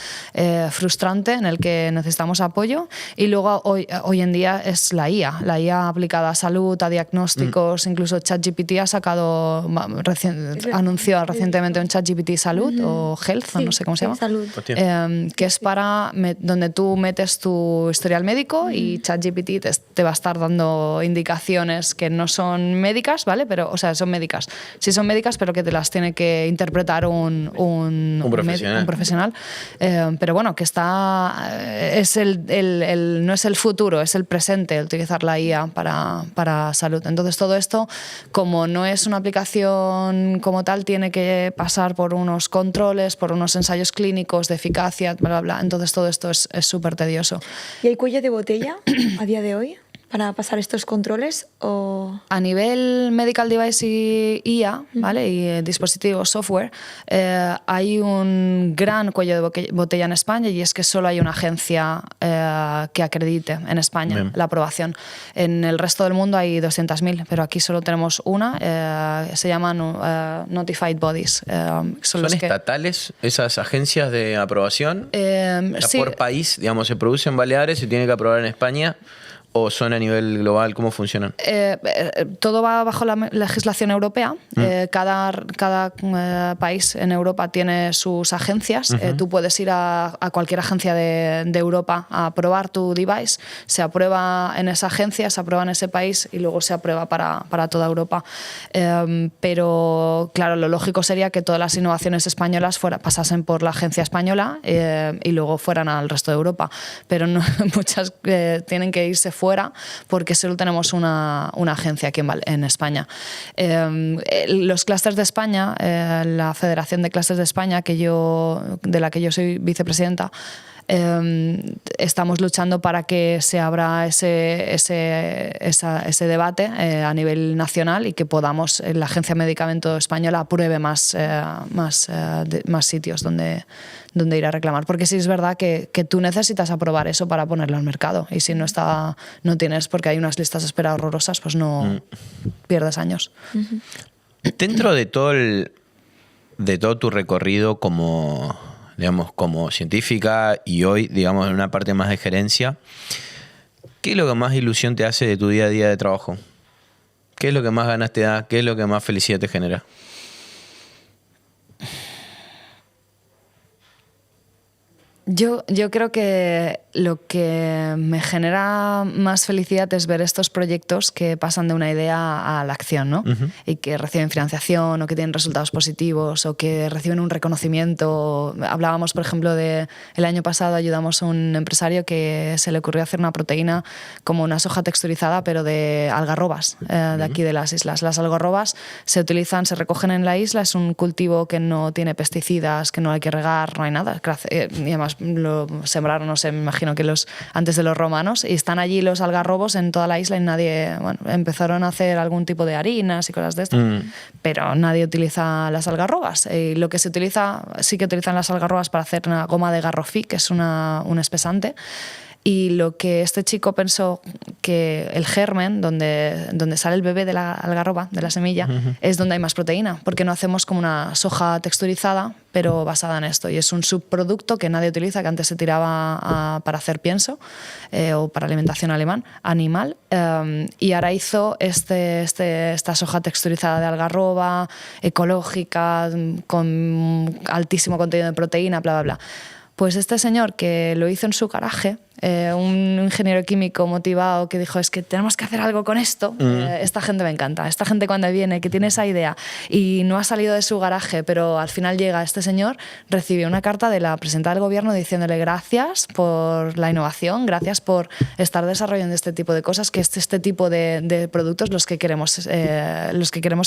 frustrante, en el que necesitamos apoyo. Y luego hoy en día es la IA aplicada a salud, a diagnósticos. Incluso ChatGPT ha sacado anunció recientemente un ChatGPT Salud o Health, Sí, no sé cómo se sí, llama. Salud. Que es para donde tú metes tu historial médico y ChatGPT te va a estar dando indicaciones que no son médicas, ¿vale? Pero, o sea, son médicas. Sí son médicas, pero que te las tiene que interpretar un profesional. Pero bueno, que es no es el futuro, es el presente, utilizar la IA para salud. Entonces todo esto, como no es una aplicación como tal, tiene que pasar por unos controles, por unos ensayos clínicos de eficacia, bla, bla, bla. Entonces todo esto es súper tedioso. ¿Y hay cuello de botella a día de hoy para pasar estos controles? O... A nivel medical device y IA, ¿vale? Y dispositivos software, hay un gran cuello de botella en España, y es que solo hay una agencia que acredite en España Bien. la aprobación. En el resto del mundo hay 200.000, pero aquí solo tenemos una. Se llaman Notified Bodies. ¿Son los que, estatales esas agencias de aprobación? sí, Por país, digamos, se produce en Baleares, se tiene que aprobar en España, ¿o son a nivel global? ¿Cómo funcionan? todo va bajo la legislación europea. Cada país en Europa tiene sus agencias. Tú puedes ir a cualquier agencia de Europa a aprobar tu device. Se aprueba en esa agencia, se aprueba en ese país y luego se aprueba para toda Europa. Pero, claro, lo lógico sería que todas las innovaciones españolas pasasen por la agencia española y luego fueran al resto de Europa. Pero no, muchas tienen que irse fuera porque solo tenemos una agencia aquí en España. Los clústeres de España, la Federación de Clústeres de España, de la que yo soy vicepresidenta, estamos luchando para que se abra ese debate a nivel nacional y que podamos, la Agencia de Medicamento Española apruebe más sitios donde ir a reclamar. Porque sí es verdad que tú necesitas aprobar eso para ponerlo al mercado, y si no tienes, porque hay unas listas de espera horrorosas, pues no pierdes años. Dentro de todo tu recorrido como científica y hoy, digamos, en una parte más de gerencia, ¿qué es lo que más ilusión te hace de tu día a día de trabajo? ¿Qué es lo que más ganas te da? ¿Qué es lo que más felicidad te genera? Yo creo que lo que me genera más felicidad es ver estos proyectos que pasan de una idea a la acción, ¿no? Y que reciben financiación, o que tienen resultados positivos, o que reciben un reconocimiento. Hablábamos, por ejemplo, el año pasado ayudamos a un empresario que se le ocurrió hacer una proteína como una soja texturizada, pero de algarrobas, de aquí de las islas. Las algarrobas se recogen en la isla, es un cultivo que no tiene pesticidas, que no hay que regar, no hay nada. Y además lo sembraron, no sé, me imagino que antes de los romanos, y están allí los algarrobos en toda la isla, y nadie, bueno, empezaron a hacer algún tipo de harinas y cosas de estas, pero nadie utiliza las algarrobas. Y lo que se utiliza, sí que utilizan las algarrobas para hacer una goma de garrofí, que es un espesante. Y lo que este chico pensó, que el germen, donde sale el bebé de la algarroba, de la semilla, es donde hay más proteína, porque no hacemos como una soja texturizada, pero basada en esto. Y es un subproducto que nadie utiliza, que antes se tiraba para hacer pienso o para alimentación animal. Y ahora hizo esta soja texturizada de algarroba, ecológica, con altísimo contenido de proteína, bla, bla, bla. Pues este señor, que lo hizo en su garaje, un ingeniero químico motivado que dijo, es que tenemos que hacer algo con esto. Esta gente me encanta. Esta gente, cuando viene, que tiene esa idea y no ha salido de su garaje, pero al final llega este señor, recibe una carta de la presidenta del gobierno diciéndole gracias por la innovación, gracias por estar desarrollando este tipo de cosas, que es este tipo de productos los que queremos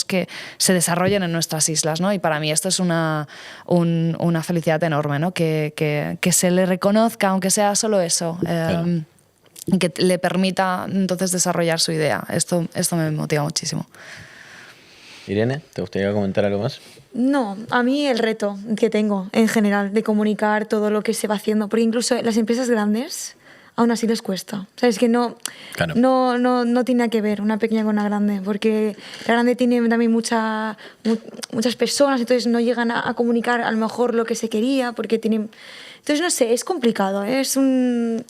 que se desarrollen en nuestras islas, ¿no? Y para mí esto es una felicidad enorme, ¿no? Que se le reconozca, aunque sea solo eso. Claro. Que le permita entonces desarrollar su idea. Esto me motiva muchísimo. Irene, ¿te gustaría comentar algo más? No, a mí el reto que tengo en general de comunicar todo lo que se va haciendo, porque incluso las empresas grandes aún así les cuesta. ¿Sabes? Que no, Claro. no tiene nada que ver una pequeña con una grande, porque la grande tiene también muchas personas, entonces no llegan a comunicar a lo mejor lo que se quería, porque tienen... Entonces, no sé, es complicado, ¿eh? Es una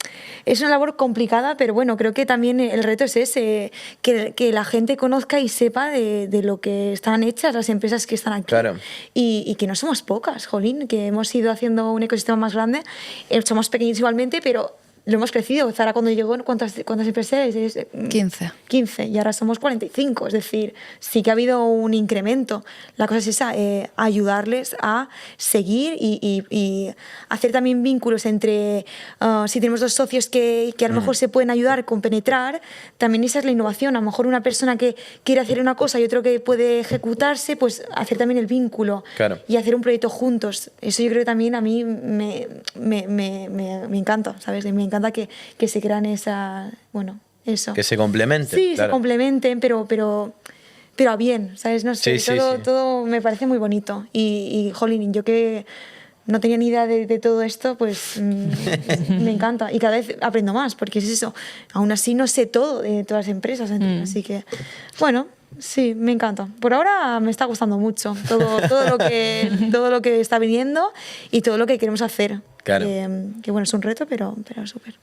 labor complicada, pero bueno, creo que también el reto es ese, que la gente conozca y sepa de lo que están hechas las empresas que están aquí. Claro. Y que no somos pocas, jolín, que hemos ido haciendo un ecosistema más grande. Somos pequeños igualmente, pero lo hemos crecido. Zara cuando llegó, ¿cuántas empresas eres? 15. 15 y ahora somos 45, es decir, sí que ha habido un incremento. La cosa es esa, ayudarles a seguir y hacer también vínculos entre, si tenemos dos socios que a lo mejor se pueden ayudar con penetrar, también esa es la innovación. A lo mejor una persona que quiere hacer una cosa y otro que puede ejecutarse, pues hacer también el vínculo. Claro. Y hacer un proyecto juntos. Eso yo creo que también a mí me encanta, ¿sabes? Me encanta que se crean esa... Bueno, eso. Que se complementen. Sí, claro. se complementen, pero a bien, ¿sabes? No sé, Sí, sí. todo me parece muy bonito. Y jolín, yo que no tenía ni idea de todo esto, pues me encanta. Y cada vez aprendo más, porque es eso. Aún así no sé todo de todas las empresas. Así que, bueno, sí, me encanta. Por ahora me está gustando mucho todo lo que está viniendo y todo lo que queremos hacer. Claro. Que bueno, es un reto, pero súper.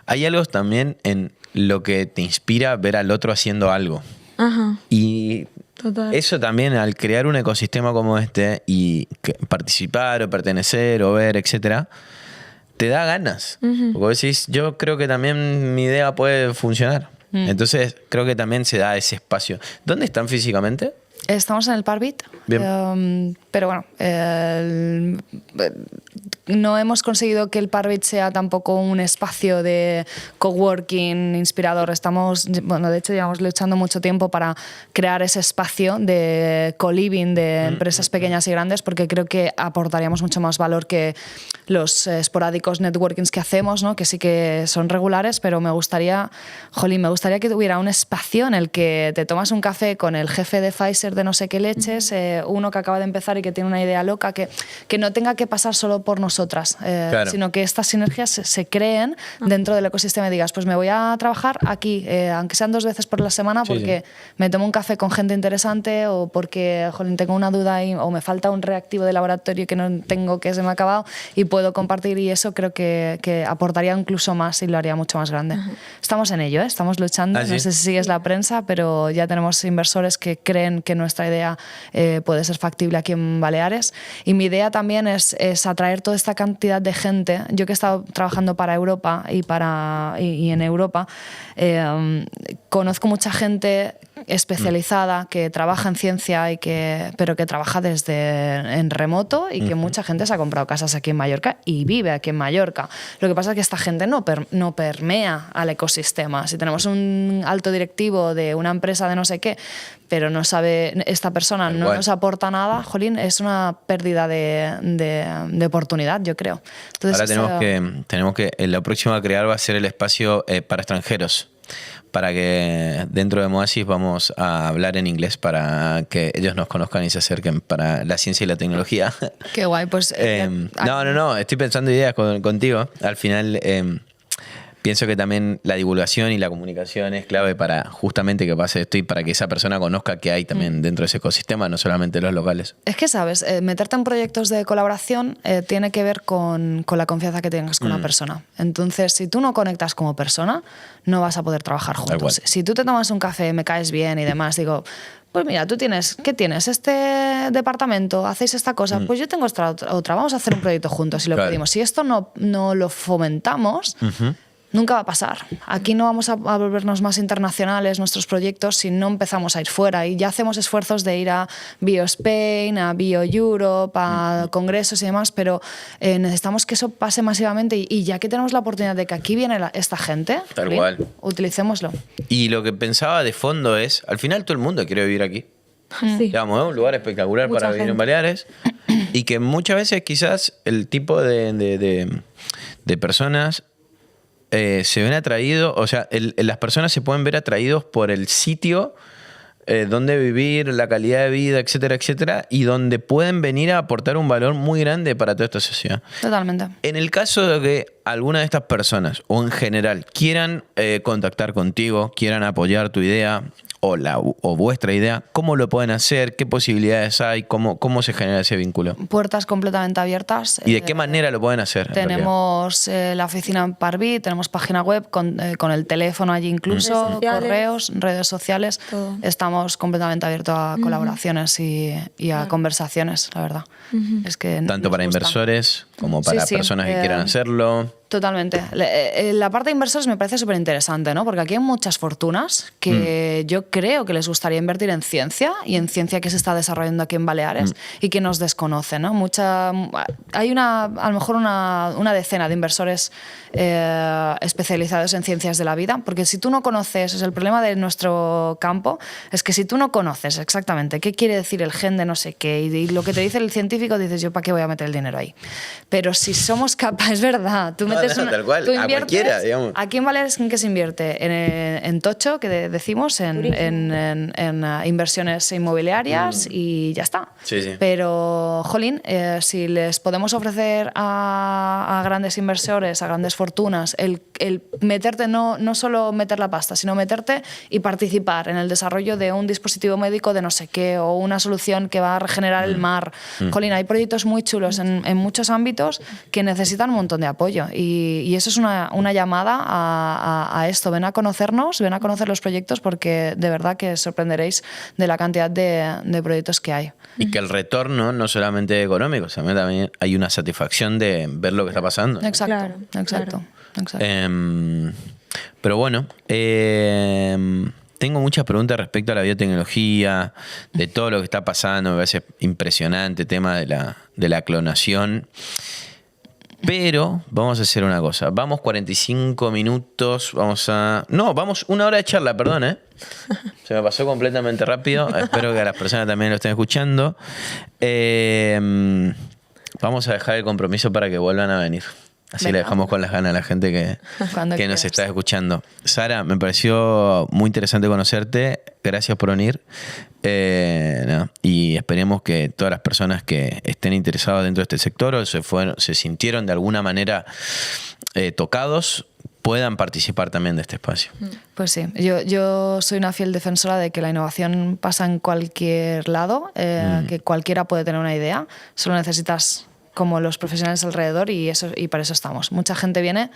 Hay algo también en lo que te inspira ver al otro haciendo algo. Ajá. Y Total. eso también, al crear un ecosistema como este y participar o pertenecer o ver, etcétera, te da ganas. Porque vos decís, yo creo que también mi idea puede funcionar. Entonces, creo que también se da ese espacio. ¿Dónde están físicamente? Estamos en el Parvit, pero bueno, no hemos conseguido que el Parvit sea tampoco un espacio de coworking inspirador. De hecho, llevamos luchando mucho tiempo para crear ese espacio de co-living de empresas pequeñas y grandes, porque creo que aportaríamos mucho más valor que los esporádicos networkings que hacemos, ¿no? Que sí que son regulares, pero me gustaría que tuviera un espacio en el que te tomas un café con el jefe de Pfizer de no sé qué leches, uno que acaba de empezar y que tiene una idea loca, que no tenga que pasar solo por nosotras, Claro. sino que estas sinergias se creen dentro del ecosistema y digas, pues me voy a trabajar aquí, aunque sean 2 veces por la semana, porque me tomo un café con gente interesante o porque tengo una duda o me falta un reactivo de laboratorio que no tengo, que se me ha acabado y puedo compartir, y eso creo que aportaría incluso más y lo haría mucho más grande. Estamos en ello, estamos luchando. ¿Ah, sí? No sé si sigues la prensa, pero ya tenemos inversores que creen que nuestra idea puede ser factible aquí en Baleares, y mi idea también es atraer toda esta cantidad de gente. Yo que he estado trabajando para Europa y en Europa, conozco mucha gente especializada que trabaja en ciencia pero que trabaja en remoto, y que mucha gente se ha comprado casas aquí en Mallorca y vive aquí en Mallorca. Lo que pasa es que esta gente no permea al ecosistema. Si tenemos un alto directivo de una empresa de no sé qué, pero no sabe, esta persona no nos aporta nada, jolín, es una pérdida de oportunidad, yo creo. Entonces, ahora tenemos que la próxima a crear va a ser el espacio para extranjeros, para que dentro de Moasis vamos a hablar en inglés para que ellos nos conozcan y se acerquen para la ciencia y la tecnología. Qué guay, pues... No, estoy pensando ideas contigo. Al final pienso que también la divulgación y la comunicación es clave para justamente que pase esto y para que esa persona conozca que hay también dentro de ese ecosistema, no solamente los locales. Es que, ¿sabes? Meterte en proyectos de colaboración tiene que ver con la confianza que tengas con una persona. Entonces, si tú no conectas como persona, no vas a poder trabajar juntos. Si tú te tomas un café, me caes bien y demás, digo... Pues mira, ¿qué tienes? Este departamento, hacéis esta cosa, pues yo tengo esta otra, vamos a hacer un proyecto juntos y lo pedimos. Si esto no lo fomentamos... Nunca va a pasar. Aquí no vamos a volvernos más internacionales nuestros proyectos si no empezamos a ir fuera. Y ya hacemos esfuerzos de ir a BioSpain, a BioEurope, a congresos y demás, pero necesitamos que eso pase masivamente. Y ya que tenemos la oportunidad de que aquí viene esta gente, tal cual, utilicémoslo. Y lo que pensaba de fondo es, al final todo el mundo quiere vivir aquí. Sí. Digamos, es un lugar espectacular para vivir en Baleares. Y que muchas veces quizás el tipo de personas... se ven atraídos, o sea, las personas se pueden ver atraídos por el sitio donde vivir, la calidad de vida, etcétera, etcétera, y donde pueden venir a aportar un valor muy grande para toda esta sociedad. Totalmente. En el caso de que alguna de estas personas o en general quieran contactar contigo, quieran apoyar tu idea o vuestra idea, ¿cómo lo pueden hacer? ¿Qué posibilidades hay? ¿Cómo se genera ese vínculo? Puertas completamente abiertas. ¿Y de qué manera lo pueden hacer? Tenemos la oficina en Parví, tenemos página web con el teléfono allí incluso, correos, redes sociales. Todo. Estamos completamente abiertos a colaboraciones y a conversaciones, la verdad. Es que Tanto nos para gusta. inversores como para Sí, personas que quieran hacerlo. Totalmente. La parte de inversores me parece súper interesante, ¿no? Porque aquí hay muchas fortunas que yo creo que les gustaría invertir en ciencia y en ciencia que se está desarrollando aquí en Baleares y que nos desconocen, ¿no? Hay a lo mejor una decena de inversores especializados en ciencias de la vida, porque si tú no conoces, es el problema de nuestro campo, es que si tú no conoces exactamente qué quiere decir el gen de no sé qué y lo que te dice el científico, dices, yo, ¿para qué voy a meter el dinero ahí? Pero si somos capaces, es verdad, tú metes tal cual, tú a cualquiera, digamos. Aquí en Baleares, ¿en qué se invierte? En tocho, que decimos, en inversiones inmobiliarias y ya está. Sí, sí. Pero, jolín, si les podemos ofrecer a grandes inversores, a grandes fortunas, el meterte, no solo meter la pasta, sino meterte y participar en el desarrollo de un dispositivo médico de no sé qué o una solución que va a regenerar el mar. Jolín, hay proyectos muy chulos en muchos ámbitos que necesitan un montón de apoyo y eso es una llamada a esto. Ven a conocernos, ven a conocer los proyectos porque de verdad que os sorprenderéis de la cantidad de proyectos que hay. Y que el retorno no solamente económico, sino también hay una satisfacción de ver lo que está pasando. Exacto, Claro, exacto. Pero bueno, tengo muchas preguntas respecto a la biotecnología, de todo lo que está pasando, me parece impresionante el tema de la clonación. Pero vamos a hacer una cosa. Vamos 45 minutos. Vamos 1 hora de charla, perdón, ¿eh? Se me pasó completamente rápido. Espero que a las personas también lo estén escuchando. Vamos a dejar el compromiso para que vuelvan a venir. Así Venga. le dejamos con las ganas a la gente que nos quieras. está escuchando. Sara, me pareció muy interesante conocerte. Gracias por venir. Y esperemos que todas las personas que estén interesadas dentro de este sector o se sintieron de alguna manera tocados, puedan participar también de este espacio. Pues sí, yo soy una fiel defensora de que la innovación pasa en cualquier lado, que cualquiera puede tener una idea, solo necesitas como los profesionales alrededor y para eso estamos. Mucha gente viene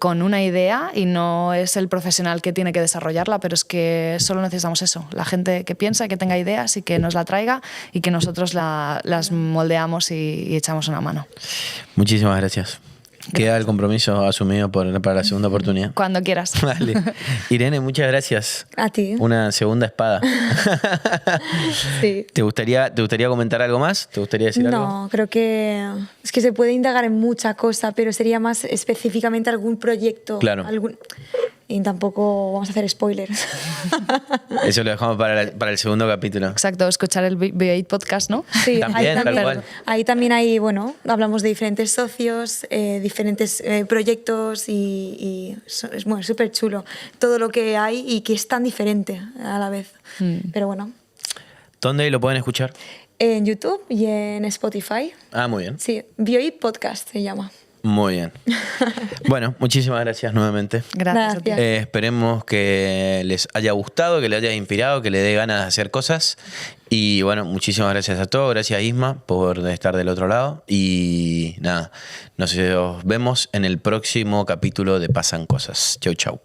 con una idea y no es el profesional que tiene que desarrollarla, pero es que solo necesitamos eso, la gente que piensa, que tenga ideas y que nos la traiga y que nosotros las moldeamos y echamos una mano. Muchísimas gracias. Queda el compromiso asumido para la segunda oportunidad. Cuando quieras. Vale. Irene, muchas gracias. A ti. Una segunda espada. Sí. ¿Te gustaría comentar algo más? ¿Te gustaría decir algo? No, creo que es que se puede indagar en mucha cosa, pero sería más específicamente algún proyecto. Claro. Y tampoco vamos a hacer spoilers. Eso lo dejamos para el segundo capítulo. Exacto, escuchar el B8 podcast, ¿no? Sí, También, tal cual. ahí también hay, bueno, hablamos de diferentes socios, diferentes proyectos y es bueno, súper chulo todo lo que hay y que es tan diferente a la vez. Pero bueno, ¿Dónde lo pueden escuchar? en YouTube y en Spotify. Ah, muy bien. Sí, BioI Podcast se llama. Muy bien. Bueno, muchísimas gracias nuevamente. Gracias. a ti. Gracias. Esperemos que les haya gustado, que les haya inspirado, que les dé ganas de hacer cosas. Y bueno, muchísimas gracias a todos. Gracias, Isma, por estar del otro lado. Y nada, nos vemos en el próximo capítulo de Pasan Cosas. Chau, chau.